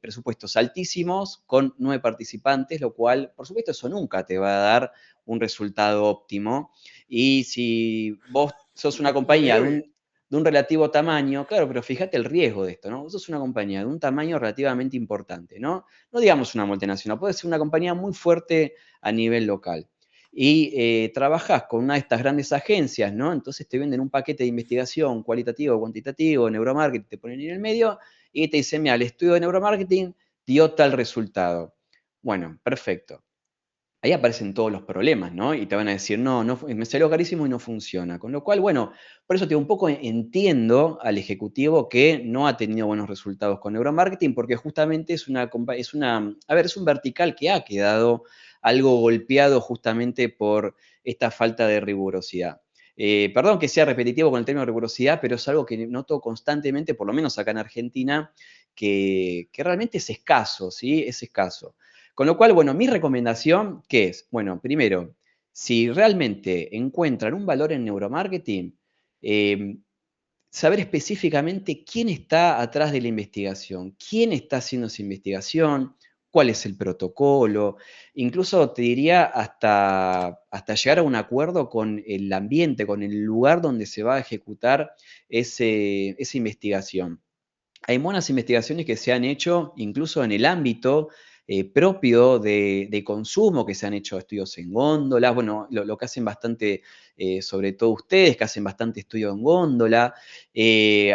presupuestos altísimos con 9 participantes, lo cual, por supuesto, eso nunca te va a dar un resultado óptimo. Y si vos sos una No compañía debe. de un relativo tamaño, claro, pero fíjate el riesgo de esto, ¿no? Vos sos una compañía de un tamaño relativamente importante, ¿no? No digamos una multinacional, puede ser una compañía muy fuerte a nivel local. Y trabajás con una de estas grandes agencias, ¿no? Entonces te venden un paquete de investigación cualitativo, cuantitativo, neuromarketing, te ponen en el medio y te dicen, mira, el estudio de neuromarketing dio tal resultado. Bueno, perfecto. Ahí aparecen todos los problemas, ¿no? Y te van a decir, no, me salió carísimo y no funciona. Con lo cual, bueno, por eso te un poco entiendo al ejecutivo que no ha tenido buenos resultados con neuromarketing, porque justamente es un vertical que ha quedado algo golpeado justamente por esta falta de rigurosidad. Perdón que sea repetitivo con el término de rigurosidad, pero es algo que noto constantemente, por lo menos acá en Argentina, que realmente es escaso, ¿sí? Es escaso. Con lo cual, bueno, mi recomendación, ¿qué es? Bueno, primero, si realmente encuentran un valor en neuromarketing, eh, saber específicamente quién está atrás de la investigación, quién está haciendo esa investigación, cuál es el protocolo, incluso te diría hasta llegar a un acuerdo con el ambiente, con el lugar donde se va a ejecutar esa investigación. Hay buenas investigaciones que se han hecho incluso en el ámbito propio de consumo, que se han hecho estudios en góndolas, bueno, lo que hacen bastante, sobre todo ustedes, que hacen bastante estudio en góndola,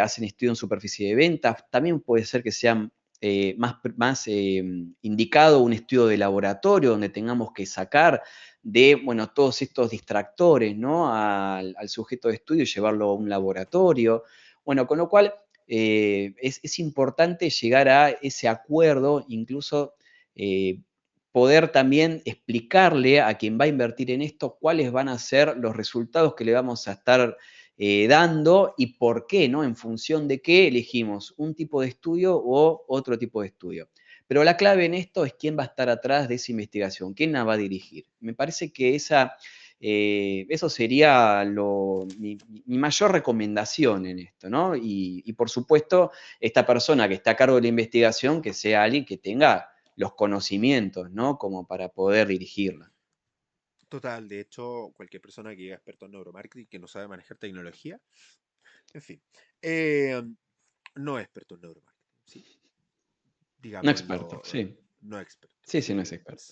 hacen estudio en superficie de ventas, también puede ser que sean más indicado un estudio de laboratorio donde tengamos que sacar de, bueno, todos estos distractores, ¿no? Al sujeto de estudio y llevarlo a un laboratorio. Bueno, con lo cual es importante llegar a ese acuerdo, incluso poder también explicarle a quien va a invertir en esto cuáles van a ser los resultados que le vamos a estar dando y por qué, ¿no? En función de qué elegimos un tipo de estudio o otro tipo de estudio. Pero la clave en esto es quién va a estar atrás de esa investigación, quién la va a dirigir. Me parece que eso sería mi mayor recomendación en esto, ¿no? Y por supuesto, esta persona que está a cargo de la investigación, que sea alguien que tenga los conocimientos, ¿no? Como para poder dirigirla. Total, de hecho, cualquier persona que diga experto en neuromarketing, que no sabe manejar tecnología, en fin, eh, no es experto en neuromarketing, ¿sí? No experto, Digámoslo, sí. no experto. Sí, sí, no es experto.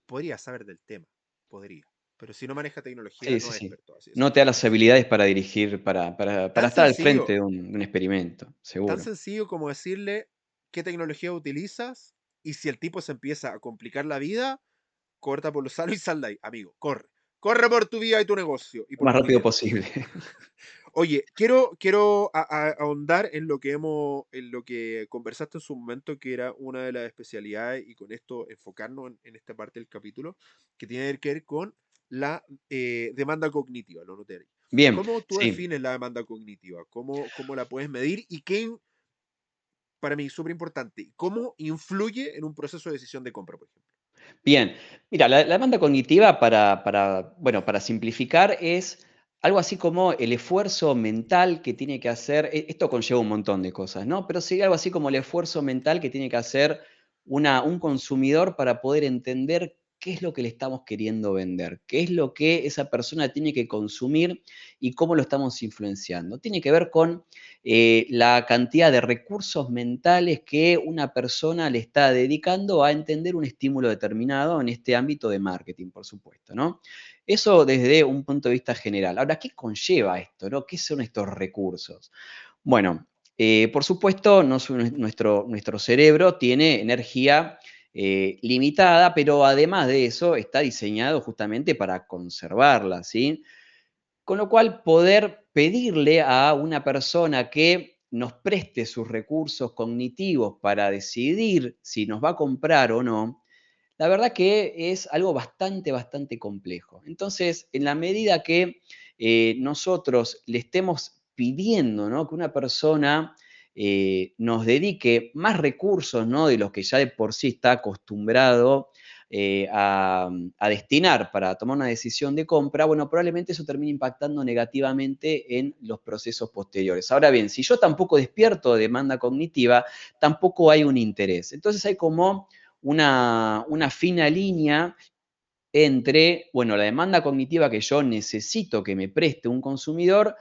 Podría saber del tema, podría. Pero si no maneja tecnología, Sí, sí, no es sí. experto, así de No te da sencillo. las habilidades para dirigir, para Tan estar al frente sencillo, de un experimento, tan seguro. sencillo como decirle qué tecnología utilizas y si el tipo se empieza a complicar la vida, corta por lo sano y sal de ahí, amigo, corre. Corre por tu vida y tu negocio y Lo por más tu rápido dinero. posible. Oye, quiero ahondar en lo que conversaste en su momento, que era una de las especialidades, y con esto enfocarnos en esta parte del capítulo, que tiene que ver con la demanda cognitiva, lo noté ahí. Bien, ¿Cómo tú sí. defines la demanda cognitiva? ¿Cómo la puedes medir? Y qué, para mí, súper importante, ¿cómo influye en un proceso de decisión de compra, por ejemplo? Bien, mira, la demanda cognitiva bueno, para simplificar es algo así como el esfuerzo mental que tiene que hacer, esto conlleva un montón de cosas, ¿no? Pero sería algo así como el esfuerzo mental que tiene que hacer un consumidor para poder entender qué es lo que le estamos queriendo vender, qué es lo que esa persona tiene que consumir y cómo lo estamos influenciando. Tiene que ver con la cantidad de recursos mentales que una persona le está dedicando a entender un estímulo determinado en este ámbito de marketing, por supuesto, ¿no? Eso desde un punto de vista general. Ahora, ¿qué conlleva esto, no? ¿Qué son estos recursos? Bueno, por supuesto, nuestro cerebro tiene energía limitada, pero además de eso está diseñado justamente para conservarla, ¿sí? Con lo cual, poder pedirle a una persona que nos preste sus recursos cognitivos para decidir si nos va a comprar o no, la verdad que es algo bastante complejo. Entonces, en la medida que nosotros le estemos pidiendo, ¿no?, que una persona nos dedique más recursos, ¿no?, de los que ya de por sí está acostumbrado a destinar para tomar una decisión de compra, bueno, probablemente eso termine impactando negativamente en los procesos posteriores. Ahora bien, si yo tampoco despierto demanda cognitiva, tampoco hay un interés. Entonces hay como una fina línea entre, bueno, la demanda cognitiva que yo necesito que me preste un consumidor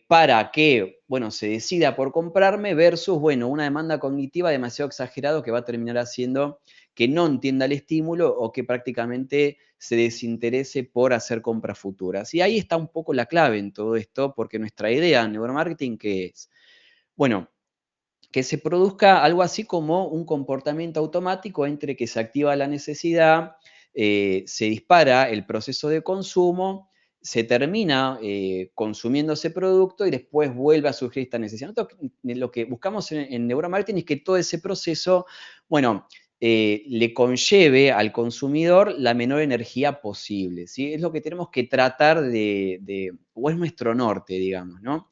para que, bueno, se decida por comprarme versus, bueno, una demanda cognitiva demasiado exagerada que va a terminar haciendo que no entienda el estímulo o que prácticamente se desinterese por hacer compras futuras. Y ahí está un poco la clave en todo esto, porque nuestra idea en neuromarketing, ¿qué es? Bueno, que se produzca algo así como un comportamiento automático entre que se activa la necesidad, se dispara el proceso de consumo, se termina consumiendo ese producto y después vuelve a surgir esta necesidad. Nosotros lo que buscamos en neuromarketing es que todo ese proceso, bueno, le conlleve al consumidor la menor energía posible, ¿sí? Es lo que tenemos que tratar o es nuestro norte, digamos, ¿no?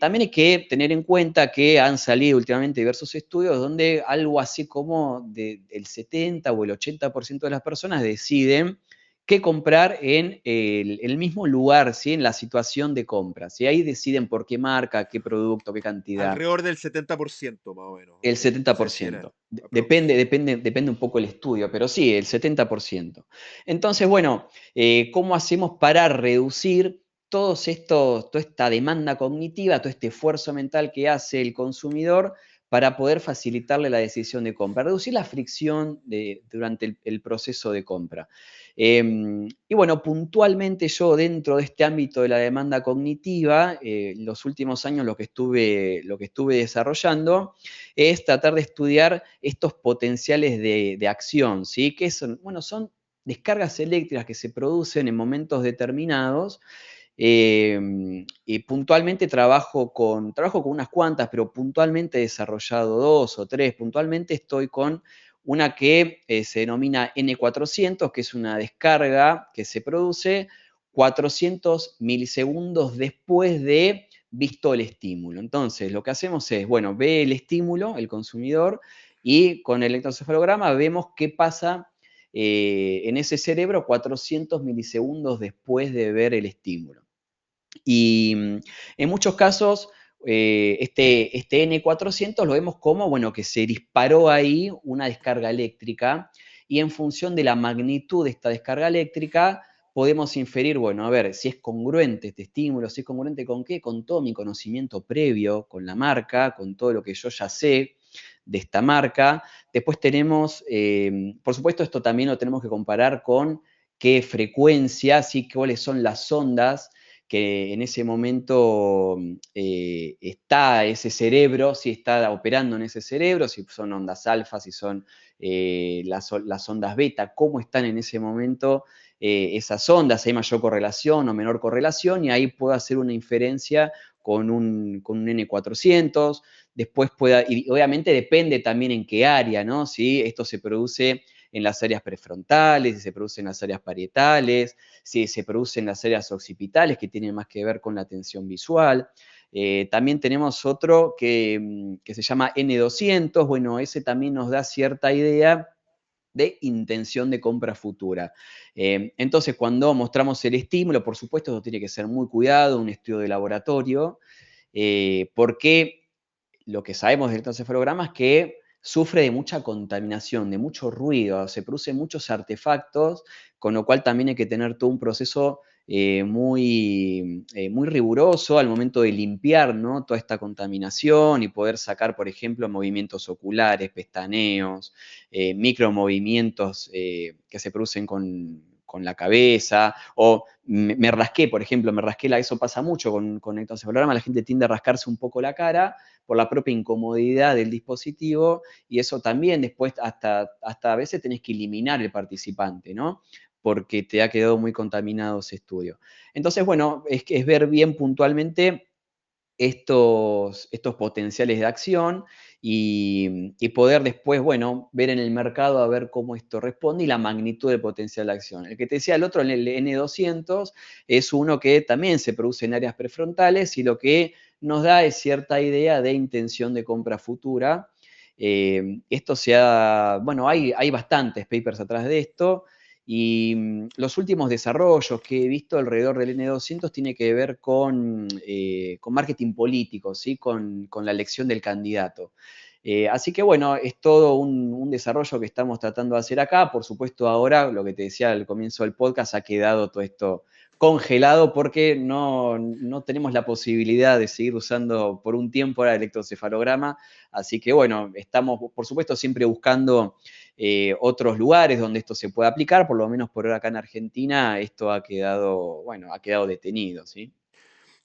También hay que tener en cuenta que han salido últimamente diversos estudios donde algo así como el 70 o el 80% de las personas deciden qué comprar en el mismo lugar, ¿sí?, en la situación de compra. ¿Sí? Ahí deciden por qué marca, qué producto, qué cantidad. Alrededor del 70% más o menos. El No sé si era 70%. aprox. Depende un poco el estudio, pero sí, el 70%. Entonces, bueno, ¿cómo hacemos para reducir toda esta demanda cognitiva, todo este esfuerzo mental que hace el consumidor para poder facilitarle la decisión de compra? Reducir la fricción durante el proceso de compra. Y bueno, puntualmente yo dentro de este ámbito de la demanda cognitiva, en los últimos años lo que estuve desarrollando es tratar de estudiar estos potenciales de acción, ¿sí? Que son, bueno, son descargas eléctricas que se producen en momentos determinados. Y puntualmente trabajo con unas cuantas, pero puntualmente he desarrollado 2 o 3. Puntualmente estoy con una que se denomina N400, que es una descarga que se produce 400 milisegundos después de visto el estímulo. Entonces, lo que hacemos es, bueno, ve el estímulo, el consumidor, y con el electroencefalograma vemos qué pasa en ese cerebro 400 milisegundos después de ver el estímulo. Y en muchos casos, este N400 lo vemos como, bueno, que se disparó ahí una descarga eléctrica y en función de la magnitud de esta descarga eléctrica podemos inferir, bueno, a ver, si es congruente este estímulo, si es congruente con qué, con todo mi conocimiento previo, con la marca, con todo lo que yo ya sé de esta marca. Después tenemos, por supuesto, esto también lo tenemos que comparar con qué frecuencia, ¿sí?, cuáles son las ondas que en ese momento está ese cerebro, si está operando en ese cerebro, si son ondas alfa, si son las ondas beta, cómo están en ese momento esas ondas, hay mayor correlación o menor correlación, y ahí puedo hacer una inferencia con un N400. Después y obviamente depende también en qué área, ¿no? Si esto se produce en las áreas prefrontales, si se produce en las áreas parietales, si se produce en las áreas occipitales, que tienen más que ver con la atención visual. También tenemos otro que se llama N200, bueno, ese también nos da cierta idea de intención de compra futura. Entonces, cuando mostramos el estímulo, por supuesto, eso tiene que ser muy cuidado, un estudio de laboratorio, porque lo que sabemos del electroencefalograma es que sufre de mucha contaminación, de mucho ruido, se producen muchos artefactos, con lo cual también hay que tener todo un proceso muy riguroso al momento de limpiar, ¿no?, toda esta contaminación y poder sacar, por ejemplo, movimientos oculares, pestaneos, micromovimientos que se producen con la cabeza, o me rasqué, por ejemplo, eso pasa mucho con electroencefalograma, la gente tiende a rascarse un poco la cara por la propia incomodidad del dispositivo, y eso también después hasta a veces tenés que eliminar el participante, ¿no?, porque te ha quedado muy contaminado ese estudio. Entonces, bueno, es ver bien puntualmente estos potenciales de acción y poder después, bueno, ver en el mercado a ver cómo esto responde y la magnitud del potencial de acción. El que te decía el otro, el N200, es uno que también se produce en áreas prefrontales y lo que nos da es cierta idea de intención de compra futura. Esto bueno, hay bastantes papers atrás de esto. Y los últimos desarrollos que he visto alrededor del N200 tiene que ver con marketing político, ¿sí?, con la elección del candidato. Así que bueno, es todo un desarrollo que estamos tratando de hacer acá. Por supuesto, ahora, lo que te decía al comienzo del podcast, ha quedado todo esto congelado porque no tenemos la posibilidad de seguir usando por un tiempo el electroencefalograma. Así que bueno, estamos, por supuesto, siempre buscando otros lugares donde esto se pueda aplicar. Por lo menos por ahora acá en Argentina esto ha quedado, bueno, ha quedado detenido, ¿sí?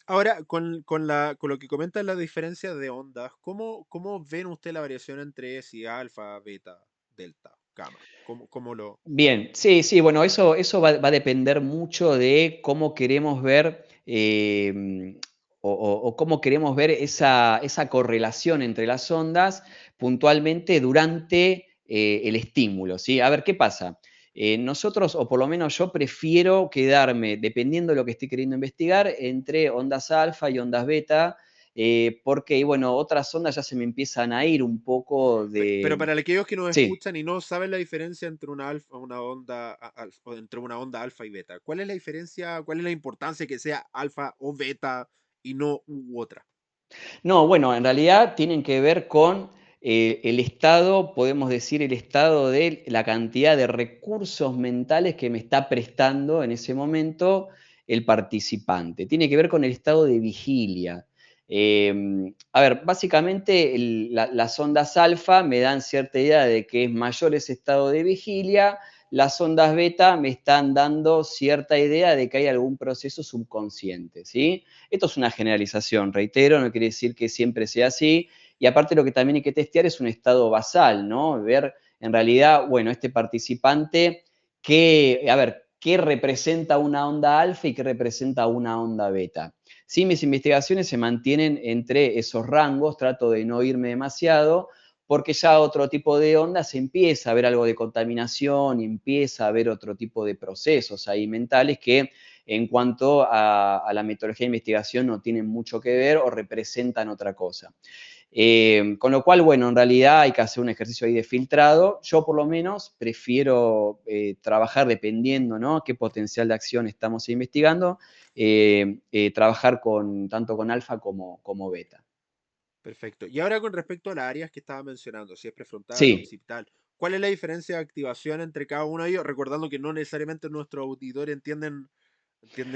Ahora, con lo que comenta la diferencia de ondas, ¿cómo ven usted la variación entre si alfa, beta, delta, gamma? ¿Cómo lo...? Bien, sí, sí, bueno, eso va a depender mucho de cómo queremos ver o cómo queremos ver esa correlación entre las ondas puntualmente durante el estímulo, ¿sí? A ver, ¿qué pasa? Nosotros, o por lo menos yo, prefiero quedarme, dependiendo de lo que esté queriendo investigar, entre ondas alfa y ondas beta, porque, bueno, otras ondas ya se me empiezan a ir un poco Pero de... para aquellos que nos Sí. escuchan y no saben la diferencia entre una alfa, una onda, o entre una onda alfa y beta, ¿cuál es la diferencia, cuál es la importancia que sea alfa o beta y no u otra? No, bueno, en realidad tienen que ver con el estado, podemos decir, el estado de la cantidad de recursos mentales que me está prestando en ese momento el participante. Tiene que ver con el estado de vigilia. A ver, básicamente las ondas alfa me dan cierta idea de que es mayor ese estado de vigilia. Las ondas beta me están dando cierta idea de que hay algún proceso subconsciente, ¿sí? Esto es una generalización, reitero, no quiere decir que siempre sea así. Y aparte lo que también hay que testear es un estado basal, ¿no? Ver en realidad, bueno, este participante, qué representa una onda alfa y qué representa una onda beta. Sí, mis investigaciones se mantienen entre esos rangos, trato de no irme demasiado, porque ya otro tipo de ondas empieza a haber algo de contaminación, empieza a haber otro tipo de procesos ahí mentales que en cuanto a la metodología de investigación no tienen mucho que ver o representan otra cosa. Con lo cual, bueno, en realidad hay que hacer un ejercicio ahí de filtrado. Yo por lo menos prefiero trabajar dependiendo, ¿no?, qué potencial de acción estamos investigando, trabajar tanto con alfa como beta. Perfecto. Y ahora con respecto a las áreas que estaba mencionando, si es prefrontal, Sí, occipital, ¿cuál es la diferencia de activación entre cada uno de ellos? Recordando que no necesariamente nuestros auditores entienden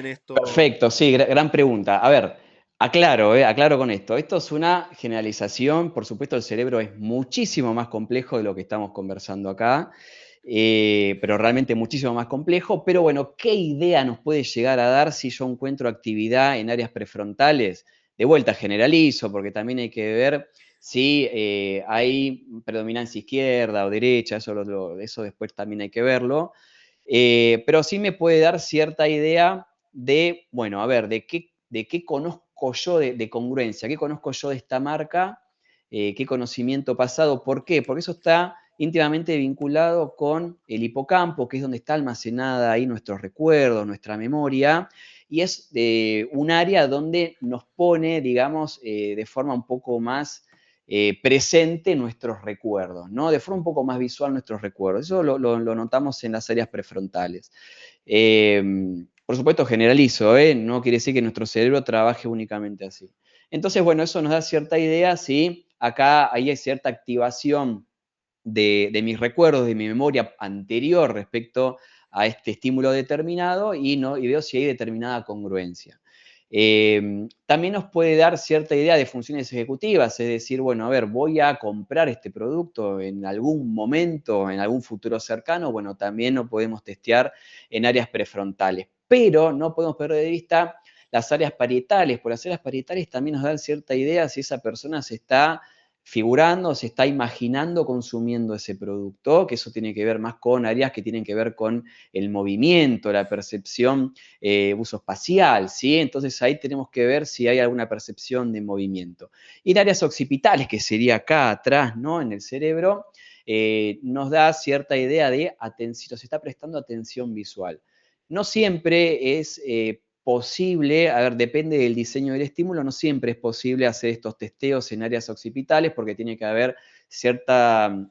esto. perfecto, sí, gran pregunta. A ver, aclaro con esto. Esto es una generalización, por supuesto el cerebro es muchísimo más complejo de lo que estamos conversando acá, pero realmente muchísimo más complejo. Pero bueno, ¿qué idea nos puede llegar a dar si yo encuentro actividad en áreas prefrontales? De vuelta, generalizo, porque también hay que ver si hay predominancia izquierda o derecha, eso después también hay que verlo. Pero sí me puede dar cierta idea de, bueno, a ver, de qué conozco yo de congruencia, qué conozco yo de esta marca, qué conocimiento pasado, ¿por qué? Porque eso está íntimamente vinculado con el hipocampo, que es donde está almacenada ahí nuestros recuerdos, nuestra memoria, y es un área donde nos pone, digamos, de forma un poco más presente nuestros recuerdos, ¿no? De forma un poco más visual nuestros recuerdos. Eso lo notamos en las áreas prefrontales. Por supuesto, generalizo, ¿eh? No quiere decir que nuestro cerebro trabaje únicamente así. Entonces, bueno, eso nos da cierta idea, ¿sí? Acá ahí hay cierta activación de mis recuerdos, de mi memoria anterior respecto a este estímulo determinado y veo si hay determinada congruencia. También nos puede dar cierta idea de funciones ejecutivas, es decir, bueno, a ver, voy a comprar este producto en algún momento, en algún futuro cercano, bueno, también lo podemos testear en áreas prefrontales, pero no podemos perder de vista las áreas parietales, porque las áreas parietales también nos dan cierta idea si esa persona se está figurando, se está imaginando consumiendo ese producto, que eso tiene que ver más con áreas que tienen que ver con el movimiento, la percepción, uso espacial, ¿sí? Entonces ahí tenemos que ver si hay alguna percepción de movimiento. Y en áreas occipitales, que sería acá atrás, ¿no? En el cerebro, nos da cierta idea de atención, se está prestando atención visual. No siempre es posible, a ver, depende del diseño del estímulo, no siempre es posible hacer estos testeos en áreas occipitales porque tiene que haber cierta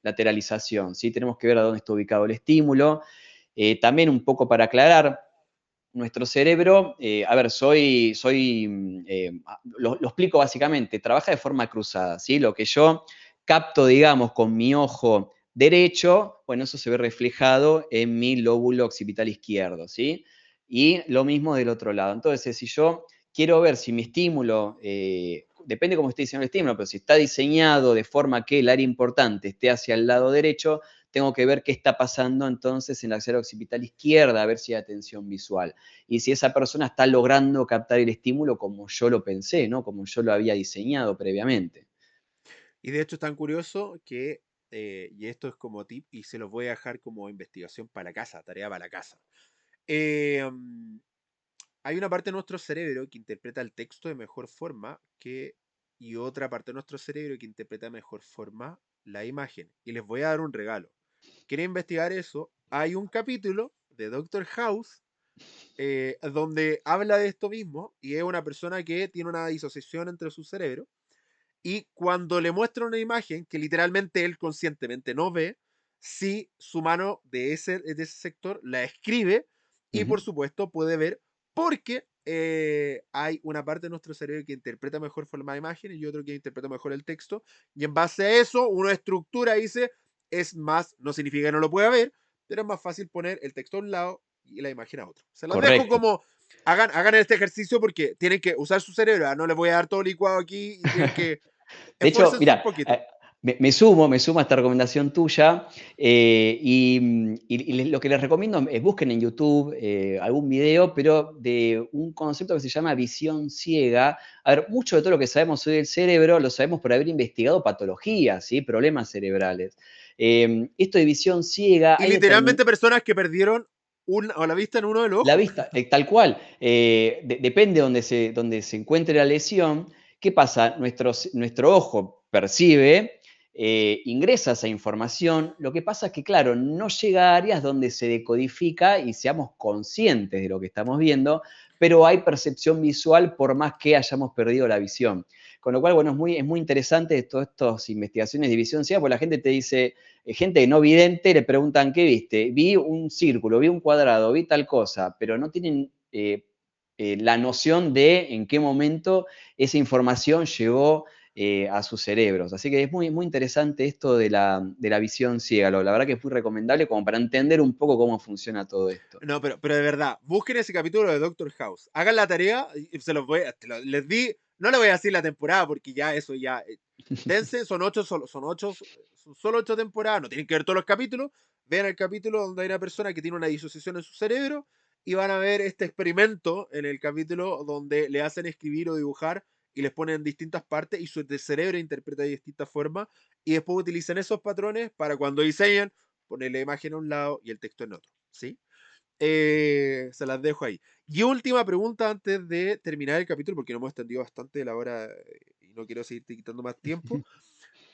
lateralización, ¿sí? Tenemos que ver a dónde está ubicado el estímulo. También un poco para aclarar, nuestro cerebro, a ver, lo explico básicamente, trabaja de forma cruzada, ¿sí? Lo que yo capto, digamos, con mi ojo derecho, bueno, eso se ve reflejado en mi lóbulo occipital izquierdo, ¿sí? Y lo mismo del otro lado. Entonces, si yo quiero ver si mi estímulo, depende cómo esté diseñado el estímulo, pero si está diseñado de forma que el área importante esté hacia el lado derecho, tengo que ver qué está pasando entonces en la axila occipital izquierda, a ver si hay atención visual. Y si esa persona está logrando captar el estímulo como yo lo pensé, ¿no? Como yo lo había diseñado previamente. Y de hecho es tan curioso que, y esto es como tip, y se los voy a dejar como investigación para la casa, tarea para la casa. Eh, mm, Hay una parte de nuestro cerebro que interpreta el texto de mejor forma y otra parte de nuestro cerebro que interpreta de mejor forma la imagen. Y les voy a dar un regalo. ¿Quieren investigar eso? Hay un capítulo de Doctor House donde habla de esto mismo y es una persona que tiene una disociación entre su cerebro y cuando le muestra una imagen que literalmente él conscientemente no ve, si su mano de ese sector la escribe y por supuesto puede ver porque hay una parte de nuestro cerebro que interpreta mejor forma de imagen y otro que interpreta mejor el texto y en base a eso uno estructura y dice es más, no significa que no lo pueda ver, pero es más fácil poner el texto a un lado y la imagen a otro. Se los dejo Correcto. como hagan este ejercicio porque tienen que usar su cerebro, no les voy a dar todo licuado aquí y tienen que De hecho, esfuércense un mira, poquito. me sumo a esta recomendación tuya y lo que les recomiendo es busquen en YouTube algún video, pero de un concepto que se llama visión ciega. A ver, mucho de todo lo que sabemos hoy del cerebro lo sabemos por haber investigado patologías, ¿sí? Problemas cerebrales. Esto de visión ciega, Y hay determinados. literalmente personas que perdieron o la vista en uno del La ojo. vista, tal cual. Depende donde se encuentre la lesión. ¿Qué pasa? Nuestro ojo percibe, ingresa esa información. Lo que pasa es que, claro, no llega a áreas donde se decodifica y seamos conscientes de lo que estamos viendo, pero hay percepción visual por más que hayamos perdido la visión. Con lo cual, bueno, es muy interesante todas estas investigaciones de visión ciega, porque la gente te dice, gente no vidente le preguntan, ¿qué viste? Vi un círculo, vi un cuadrado, vi tal cosa, pero no tienen la noción de en qué momento esa información llegó a sus cerebros. Así que es muy, muy interesante esto de la visión ciega. La verdad que es muy recomendable como para entender un poco cómo funciona todo esto. No, pero de verdad, busquen ese capítulo de Doctor House. Hagan la tarea y se los voy a. Les di. No le voy a decir la temporada porque ya eso ya. Dense, son solo 8 temporadas, no tienen que ver todos los capítulos. Vean el capítulo donde hay una persona que tiene una disociación en su cerebro y van a ver este experimento en el capítulo donde le hacen escribir o dibujar y les ponen en distintas partes y su cerebro interpreta de distintas formas y después utilizan esos patrones para cuando diseñan poner la imagen a un lado y el texto en otro. ¿sí? Se las dejo ahí. Y última pregunta antes de terminar el capítulo, porque nos hemos extendido bastante de la hora y no quiero seguirte quitando más tiempo.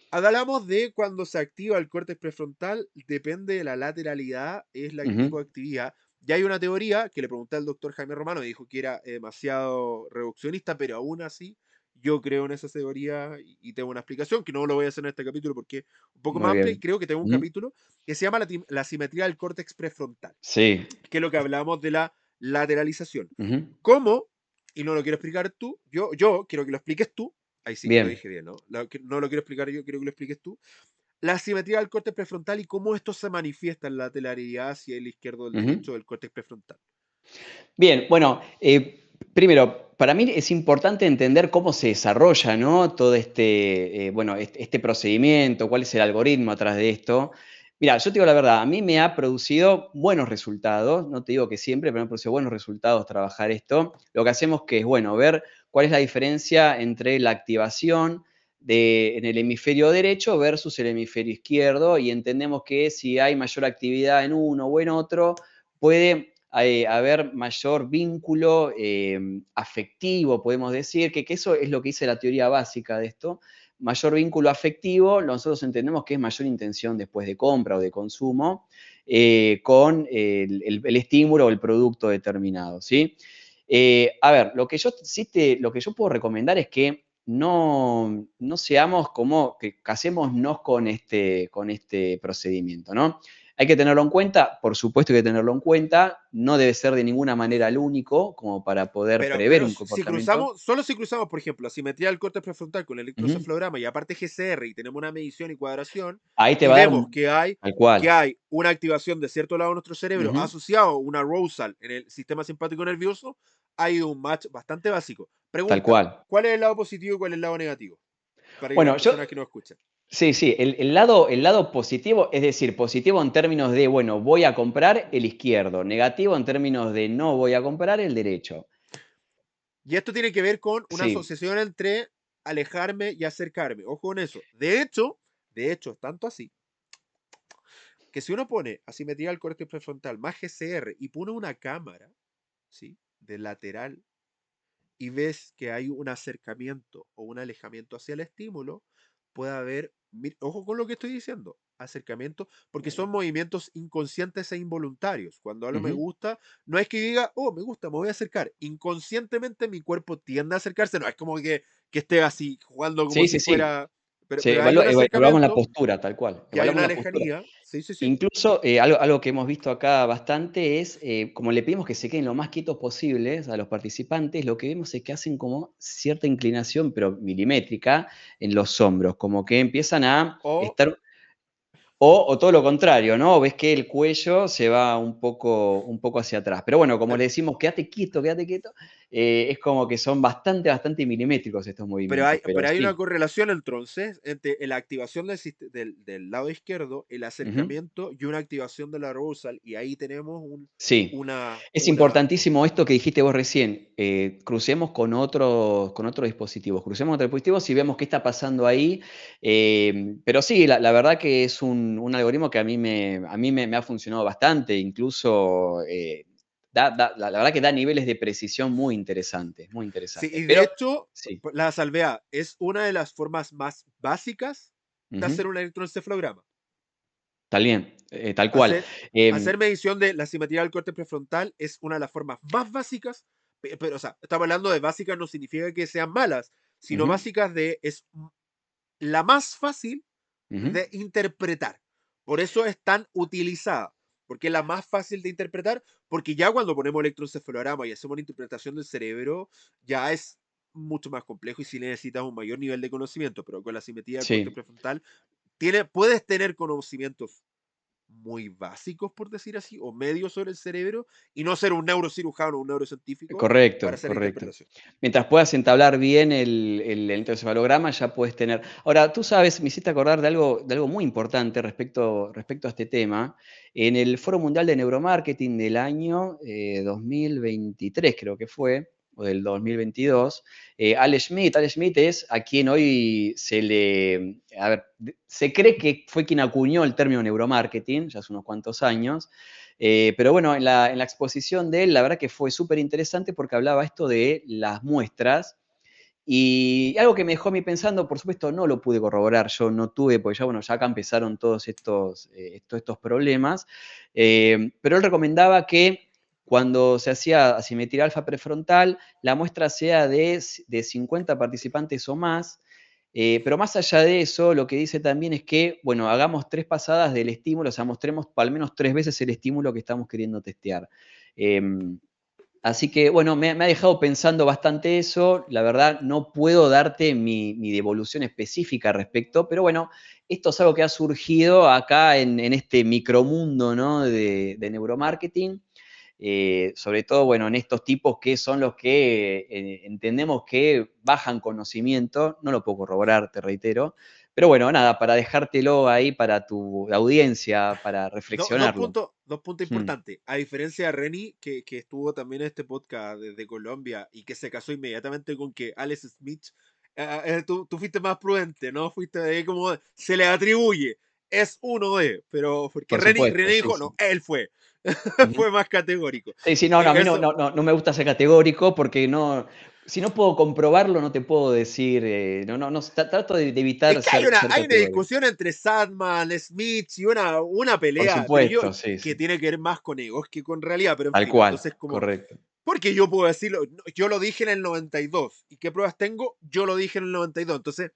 Hablamos de cuando se activa el córtex prefrontal, depende de la lateralidad, es el Ujú. tipo de actividad. Ya hay una teoría que le pregunté al doctor Jaime Romano, dijo que era demasiado reduccionista, pero aún así yo creo en esa teoría y tengo una explicación, que no lo voy a hacer en este capítulo porque es un poco Muy más amplia y bien. creo que tengo un Ujú. capítulo que se llama la simetría del córtex prefrontal, Sí. que es lo que hablamos de la lateralización. Ujú. ¿Cómo? Y no lo quiero explicar tú, yo quiero que lo expliques tú. Ahí sí, lo Bien. dije bien, ¿no? No lo quiero explicar yo, quiero que lo expliques tú. La simetría del córtex prefrontal y cómo esto se manifiesta en la lateralidad hacia el izquierdo o el Ujú. derecho del córtex prefrontal. Bien, bueno, primero, para mí es importante entender cómo se desarrolla, ¿no? Todo bueno, este procedimiento, cuál es el algoritmo atrás de esto. Mira, yo te digo la verdad, a mí me ha producido buenos resultados, no te digo que siempre, pero me ha producido buenos resultados trabajar esto. Lo que hacemos que es, bueno, ver cuál es la diferencia entre la activación en el hemisferio derecho versus el hemisferio izquierdo y entendemos que si hay mayor actividad en uno o en otro, puede haber mayor vínculo afectivo, podemos decir, que eso es lo que dice la teoría básica de esto. Mayor vínculo afectivo, nosotros entendemos que es mayor intención después de compra o de consumo con el estímulo o el producto determinado, ¿sí? A ver, lo que yo puedo recomendar es que no seamos como que casémonos con este procedimiento, ¿no? Hay que tenerlo en cuenta, por supuesto hay que tenerlo en cuenta, no debe ser de ninguna manera el único como para poder prever Pero un si comportamiento. cruzamos, solo si cruzamos, por ejemplo, la simetría del córtex prefrontal con el Ujú. electroencefalograma y aparte GCR y tenemos una medición y cuadración Ahí te y va a dar vemos tal cual. que hay una activación de cierto lado de nuestro cerebro Ujú. asociado a una arousal en el sistema simpático nervioso, hay un match bastante básico. Tal Pregunta, cual. ¿cuál es el lado positivo y cuál es el lado negativo? Para que las Bueno, personas que nos escuchan. sí, sí, el lado positivo, es decir, positivo en términos de, bueno, voy a comprar el izquierdo, negativo en términos de no voy a comprar el derecho. Y esto tiene que ver con una Sí. asociación entre alejarme y acercarme. Ojo con eso. De hecho, tanto así, que si uno pone asimetría al córtex prefrontal más GCR y pone una cámara, ¿sí? De lateral y ves que hay un acercamiento o un alejamiento hacia el estímulo, puede haber, ojo con lo que estoy diciendo, acercamiento, porque son movimientos inconscientes e involuntarios. Cuando hablo me Ujú. gusta, no es que diga, oh, me gusta, me voy a acercar. Inconscientemente mi cuerpo tiende a acercarse, no es como que esté así, jugando como Sí, si sí, sí. fuera, Se pero hay un evaluamos la acercamiento postura, tal cual. y hay Evaluamos una la postura. lejanía. Sí, sí, sí. Incluso, algo que hemos visto acá bastante es, como le pedimos que se queden lo más quietos posibles a los participantes, lo que vemos es que hacen como cierta inclinación, pero milimétrica, en los hombros, como que empiezan a O estar, o todo lo contrario, ¿no? Ves que el cuello se va un poco hacia atrás. Pero bueno, como le decimos, quédate quieto, es como que son bastante milimétricos estos movimientos, pero pero hay una sí. correlación entonces entre la activación del lado izquierdo, el Ujú. acercamiento y una activación de la dorsal, y ahí tenemos Sí, es una. importantísimo esto que dijiste vos recién, crucemos con otros dispositivos, crucemos con otros dispositivos y vemos qué está pasando ahí, pero sí, la verdad que es un algoritmo que a mí me ha funcionado bastante, incluso la verdad que da niveles de precisión muy Sí, interesantes, y de pero hecho, sí, la salvea es una de las formas más básicas de ujú, hacer un electroencefalograma. tal bien, tal cual. Hacer, Em, hacer medición de la simetría del corte prefrontal es una de las formas más básicas, pero, o sea, estamos hablando de básicas, no significa que sean malas, sino ujú, básicas es la más fácil ujú, de interpretar. Por eso es tan utilizada, porque es la más fácil de interpretar, porque ya cuando ponemos electroencefalograma y hacemos una interpretación del cerebro, ya es mucho más complejo y si necesitas un mayor nivel de conocimiento, pero con la simetría del corte sí. prefrontal puedes tener conocimientos muy básicos, por decir así, o medios sobre el cerebro, y no ser un neurocirujano o un neurocientífico para Correcto, hacer la correcto. interpretación. Mientras puedas entablar bien el electroencefalograma, ya puedes tener. Ahora, tú sabes, me hiciste acordar de algo muy importante respecto a este tema. En el Foro Mundial de Neuromarketing del año 2023, creo que fue, o del 2022, Ale Schmidt es a quien hoy a ver, se cree que fue quien acuñó el término neuromarketing, ya hace unos cuantos años, Pero bueno, en la exposición de él, la verdad que fue súper interesante porque hablaba esto de las muestras. Y algo que me dejó a mí pensando, por supuesto, no lo pude corroborar, yo no tuve, porque ya, bueno, ya acá empezaron todos estos problemas, pero él recomendaba que cuando se hacía asimetría alfa prefrontal, la muestra sea de 50 participantes o más, pero más allá de eso, lo que dice también es que, bueno, hagamos 3 pasadas del estímulo, o sea, mostremos al menos 3 veces el estímulo que estamos queriendo testear. Así que, bueno, me ha dejado pensando bastante eso. La verdad, no puedo darte mi devolución específica al respecto, pero bueno, esto es algo que ha surgido acá en este micromundo, ¿no? de neuromarketing. Sobre todo, bueno, en estos tipos que son los que entendemos que bajan conocimiento. No lo puedo corroborar, te reitero. Pero bueno, nada, para dejártelo ahí para tu audiencia, para reflexionarlo. Dos puntos Mm, importantes. A diferencia de Reni, que estuvo también en este podcast desde Colombia y que se casó inmediatamente con que Alex Smith, tú fuiste más prudente, ¿no? Fuiste de como se le atribuye, es uno de, pero porque por Reni supuesto, sí, dijo, sí. no, él fue. Ujú. Fue más categórico. Sí, sí, no, no, a mí no, Eso, no, no me gusta ser categórico porque no, si no puedo comprobarlo, no te puedo decir, no, no, no, trato de es evitar que ser hay una categórico. discusión entre Sadman, Smith y una Por pelea, pero yo supuesto, sí, que sí. tiene que ver más con egos que con realidad, pero en Tal fin, cual, entonces como correcto. porque yo puedo decirlo, no, yo lo dije en el 92. ¿Y qué pruebas tengo? Yo lo dije en el 92. Entonces,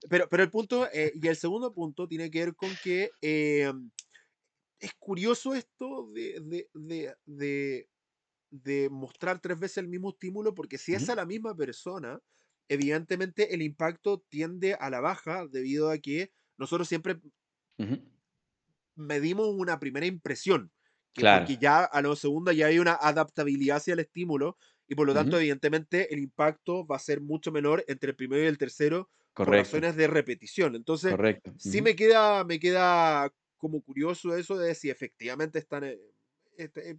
pero el punto, y el segundo punto tiene que ver con que es curioso esto de mostrar 3 veces el mismo estímulo, porque si es Ujú, a la misma persona, evidentemente el impacto tiende a la baja debido a que nosotros siempre ujú. medimos una primera impresión, que Claro. porque ya a lo segundo ya hay una adaptabilidad hacia el estímulo y por lo tanto Ujú, evidentemente el impacto va a ser mucho menor entre el primero y el tercero por correcto, razones de repetición. Entonces, correcto. sí Ujú. me queda como curioso eso de si efectivamente están, este,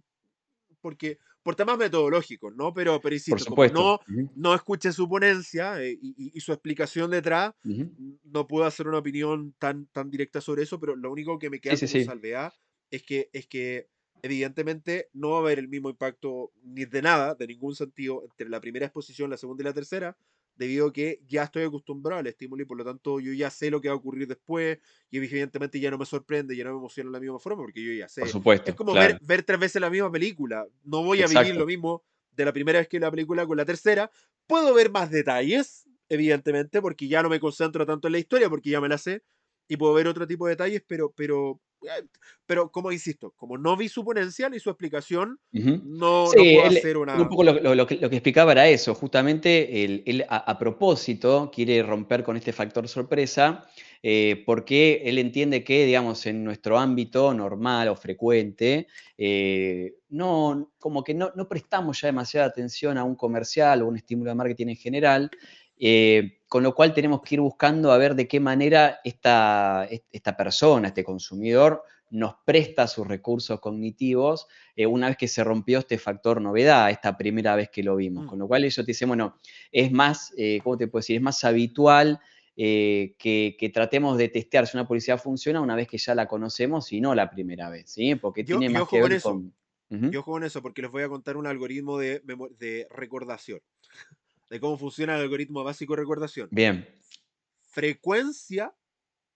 porque por temas metodológicos, ¿no? Pero Por insisto, como supuesto. Ujú, no escuché su ponencia y su explicación detrás, ujú. no puedo hacer una opinión tan directa sobre eso, pero lo único que me Sí, queda sí, como sí. salvedad es que evidentemente no va a haber el mismo impacto ni de nada, de ningún sentido, entre la primera exposición, la segunda y la tercera, debido a que ya estoy acostumbrado al estímulo y por lo tanto yo ya sé lo que va a ocurrir después y evidentemente ya no me sorprende, ya no me emociona de la misma forma porque yo ya Por sé. Es supuesto, como claro. ver 3 veces la misma película. No voy a vivir Exacto. lo mismo de la primera vez que la película con la tercera. Puedo ver más detalles, evidentemente, porque ya no me concentro tanto en la historia, porque ya me la sé, y puedo ver otro tipo de detalles, pero como insisto, como no vi su ponencia ni su explicación, Ujú. no Sí, puedo él hacer un una... poco lo que explicaba era eso, justamente él a propósito quiere romper con este factor sorpresa, porque él entiende que, digamos, en nuestro ámbito normal o frecuente, no, como que no prestamos ya demasiada atención a un comercial o un estímulo de marketing en general, con lo cual tenemos que ir buscando a ver de qué manera esta persona, este consumidor, nos presta sus recursos cognitivos una vez que se rompió este factor novedad, esta primera vez que lo vimos. Mm, Con lo cual ellos te dicen, bueno, es más, ¿cómo te puedo decir? Es más habitual que tratemos de testear si una publicidad funciona una vez que ya la conocemos y no la primera vez, ¿sí? Porque tiene y más ojo que con ver eso, con... Ujú. y ojo con eso, porque les voy a contar un algoritmo de recordación, de cómo funciona el algoritmo básico de recordación. Bien. Frecuencia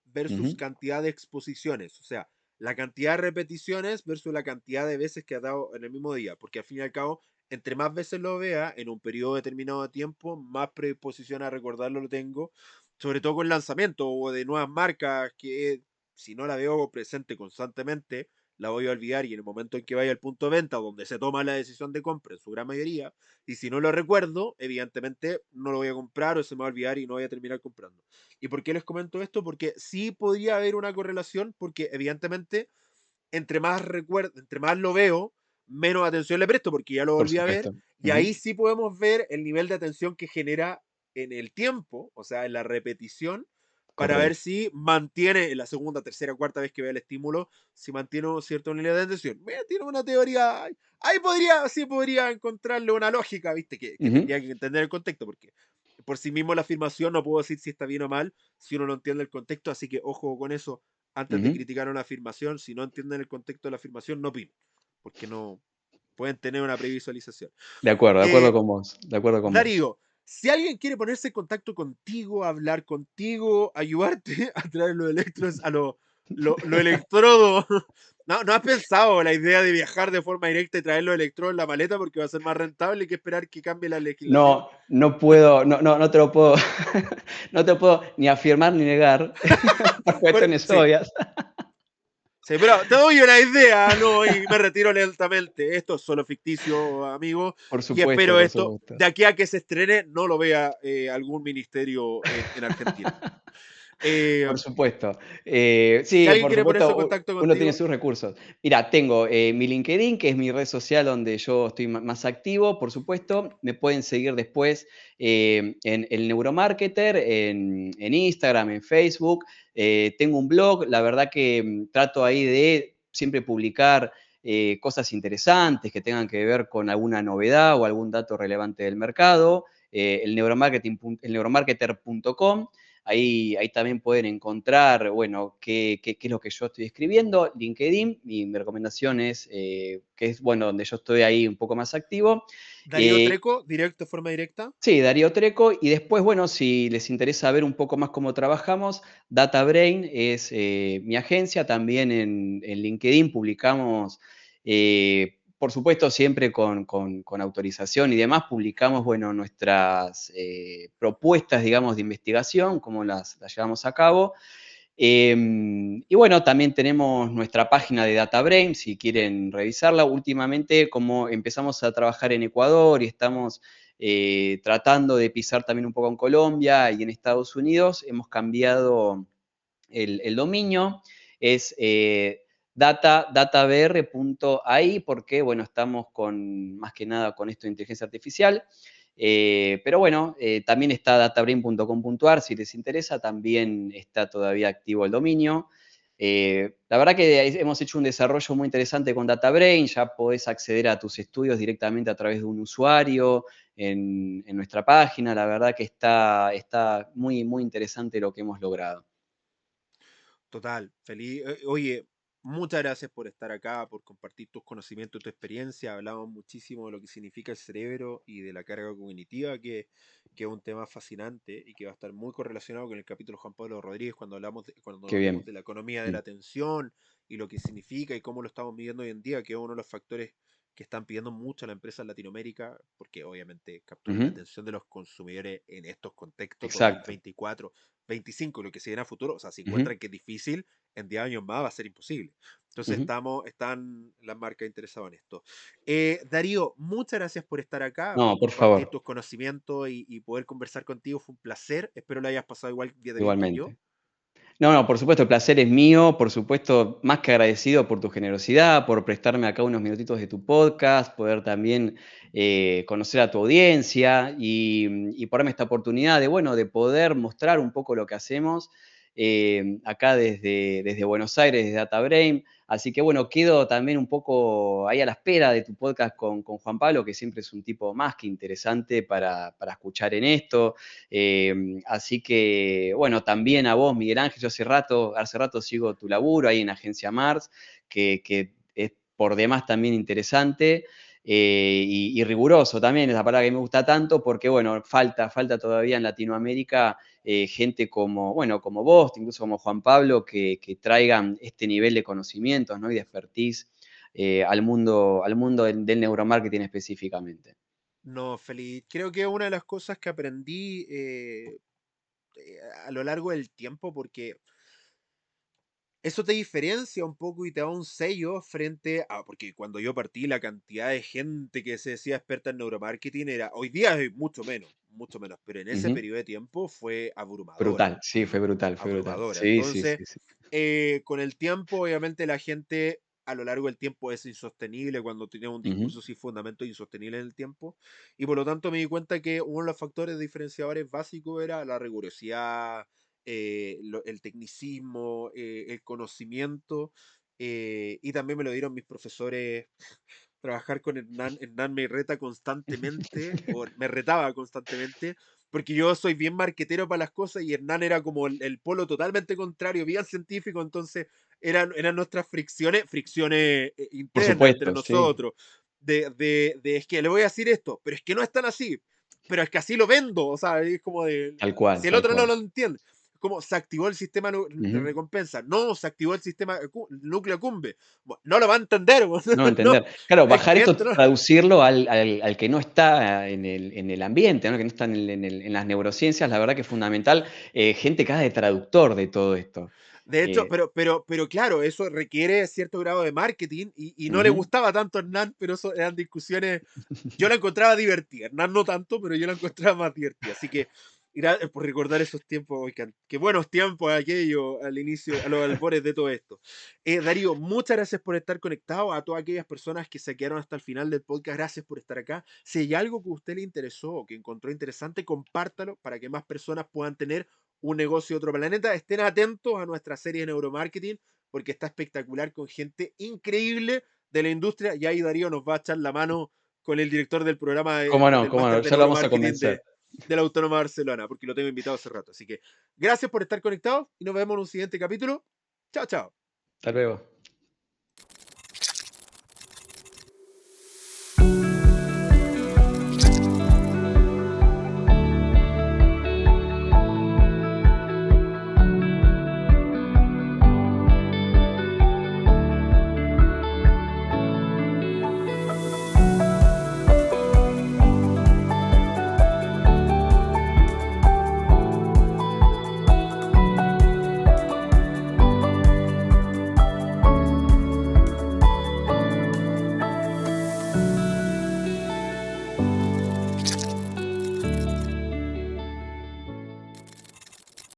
versus Ujú. cantidad de exposiciones, o sea, la cantidad de repeticiones versus la cantidad de veces que ha dado en el mismo día, porque al fin y al cabo, entre más veces lo vea en un periodo determinado de tiempo, más predisposición a recordarlo lo tengo, sobre todo con lanzamiento o de nuevas marcas que si no la veo presente constantemente, la voy a olvidar y en el momento en que vaya al punto de venta donde se toma la decisión de compra en su gran mayoría, y si no lo recuerdo, evidentemente no lo voy a comprar o se me va a olvidar y no voy a terminar comprando. ¿Y por qué les comento esto? Porque sí podría haber una correlación, porque evidentemente entre más lo veo, menos atención le presto, porque ya lo Por volví a ver, supuesto. y Ujú. ahí sí podemos ver el nivel de atención que genera en el tiempo, o sea, en la repetición, para ver Correcto. si mantiene en la segunda, tercera, cuarta vez que vea el estímulo, si mantiene un cierto nivel de atención. Mira, tiene una teoría, ahí sí podría encontrarle una lógica, ¿viste? Que Ujú. tendría que entender el contexto, porque por sí mismo la afirmación no puedo decir si está bien o mal si uno no entiende el contexto, así que ojo con eso antes de Ujú. criticar una afirmación, si no entienden el contexto de la afirmación, no opino. porque no pueden tener una previsualización. de acuerdo Eh, con vos, de acuerdo con vos. Darío, si alguien quiere ponerse en contacto contigo, hablar contigo, ayudarte a traer los electrodos a lo electrodo, ¿no has pensado la idea de viajar de forma directa y traer los electrodos en la maleta porque va a ser más rentable que esperar que cambie la legislación? No, no puedo, no te lo puedo, no te puedo ni afirmar ni negar por cuestiones Sí, obvias. sí, pero te doy una idea, ¿no? Y me retiro lentamente. Esto es solo ficticio, amigo. Y espero Por esto, supuesto. de aquí a que se estrene, no lo vea algún ministerio en Argentina. Eh, Por supuesto. si Sí, alguien por quiere ponerse en supuesto, contacto uno tiene contigo, sus recursos. Mira, tengo mi LinkedIn, que es mi red social donde yo estoy más activo, por supuesto. Me pueden seguir después en el Neuromarketer, en Instagram, en Facebook. Tengo un blog, la verdad que trato ahí de siempre publicar cosas interesantes que tengan que ver con alguna novedad o algún dato relevante del mercado. El neuromarketer.com. Ahí también pueden encontrar, bueno, qué es lo que yo estoy escribiendo. LinkedIn, mi recomendación es, que es, bueno, donde yo estoy ahí un poco más activo. Darío Eh, Treco, directo, de forma directa. sí, Darío Treco. Y después, bueno, si les interesa ver un poco más cómo trabajamos, DataBrain es mi agencia. También en LinkedIn publicamos, por supuesto, siempre con autorización y demás, publicamos, bueno, nuestras propuestas, digamos, de investigación, cómo las llevamos a cabo. Y bueno, también tenemos nuestra página de DataBrain, si quieren revisarla. Últimamente, como empezamos a trabajar en Ecuador y estamos tratando de pisar también un poco en Colombia y en Estados Unidos, hemos cambiado el dominio. Es databr.ai porque, bueno, estamos más que nada con esto de inteligencia artificial. Pero bueno, también está databrain.com.ar, si les interesa, también está todavía activo el dominio. La verdad que hemos hecho un desarrollo muy interesante con DataBrain, ya podés acceder a tus estudios directamente a través de un usuario en nuestra página. La verdad que está muy, muy interesante lo que hemos logrado. Total, feliz. Oye, muchas gracias por estar acá, por compartir tus conocimientos, tu experiencia. Hablamos muchísimo de lo que significa el cerebro y de la carga cognitiva, que es un tema fascinante y que va a estar muy correlacionado con el capítulo de Juan Pablo Rodríguez cuando Qué hablemos bien. de la economía de la Mm. atención y lo que significa y cómo lo estamos midiendo hoy en día, que es uno de los factores que están pidiendo mucho a la empresa en Latinoamérica, porque obviamente capturar la Ujú. atención de los consumidores en estos contextos Exacto. 2024 25 lo que se viene a futuro, o sea, si Ujú, encuentran que es difícil, en 10 años más va a ser imposible. Entonces ujú. están las marcas interesadas en esto. Darío, muchas gracias por estar acá, por No, por compartir favor, tus conocimientos y poder conversar contigo. Fue un placer. Espero lo hayas pasado igual día de bien que yo. igualmente. No, no, por supuesto, el placer es mío, por supuesto, más que agradecido por tu generosidad, por prestarme acá unos minutitos de tu podcast, poder también conocer a tu audiencia y por darme esta oportunidad de, bueno, de poder mostrar un poco lo que hacemos acá desde Buenos Aires, desde DataBrain. Así que, bueno, quedo también un poco ahí a la espera de tu podcast con Juan Pablo, que siempre es un tipo más que interesante para escuchar en esto. Así que, bueno, también a vos, Miguel Ángel, yo hace rato sigo tu laburo ahí en Agencia Mars, que es por demás también interesante y riguroso también, es la palabra que me gusta tanto, porque, bueno, falta todavía en Latinoamérica gente como, bueno, como vos, incluso como Juan Pablo, que traigan este nivel de conocimientos, ¿no? Y de expertise al mundo del neuromarketing específicamente. No, feliz. Creo que es una de las cosas que aprendí a lo largo del tiempo, porque eso te diferencia un poco y te da un sello frente a, porque cuando yo partí la cantidad de gente que se decía experta en neuromarketing era, hoy día es mucho menos, pero en ese Ujú. periodo de tiempo fue abrumadora, Brutal, sí, fue brutal, fue brutal. abrumadora. Sí, sí, Entonces, sí, sí. con el tiempo, obviamente la gente a lo largo del tiempo es insostenible cuando tiene un Ujú, discurso sin fundamento insostenible en el tiempo. Y por lo tanto me di cuenta que uno de los factores diferenciadores básicos era la rigurosidad, el tecnicismo, el conocimiento. Y también me lo dieron mis profesores. Trabajar con Hernán, Hernán me reta constantemente, o me retaba constantemente, porque yo soy bien marquetero para las cosas y Hernán era como el polo totalmente contrario, bien científico, entonces eran nuestras fricciones Por internas entre supuesto, sí, nosotros. Es que le voy a decir esto, pero es que no es tan así. Pero es que así lo vendo, o sea, es como de, tal cual, si el tal otro no cual. lo entiende, como se activó el sistema de Ujú. recompensa, no, se activó el sistema núcleo cumbe. Bueno, no lo va a entender, No no, entender. Claro, el bajar esto, cliente no. traducirlo al que no está en el ambiente, ¿no? Que no está en las neurociencias, la verdad que es fundamental. Gente que haga de traductor de todo esto. De hecho, Eh, pero claro, eso requiere cierto grado de marketing y no le Ujú. gustaba tanto a Hernán, pero eso eran discusiones. Yo la encontraba divertida, Hernán no tanto, pero yo la encontraba más divertida. Así que gracias por recordar esos tiempos, hoy, qué buenos tiempos aquello al inicio, a los albores de todo esto. Darío, muchas gracias por estar conectado. A todas aquellas personas que se quedaron hasta el final del podcast, gracias por estar acá. Si hay algo que a usted le interesó o que encontró interesante, compártalo para que más personas puedan tener un negocio de otro planeta. Estén atentos a nuestra serie de neuromarketing porque está espectacular con gente increíble de la industria. Y ahí Darío nos va a echar la mano con el director del programa del Cómo no, máster de ya lo vamos a neuromarketing convencer. de la Autónoma de Barcelona, porque lo tengo invitado hace rato. Así que gracias por estar conectados y nos vemos en un siguiente capítulo. Chao, chao. Hasta luego.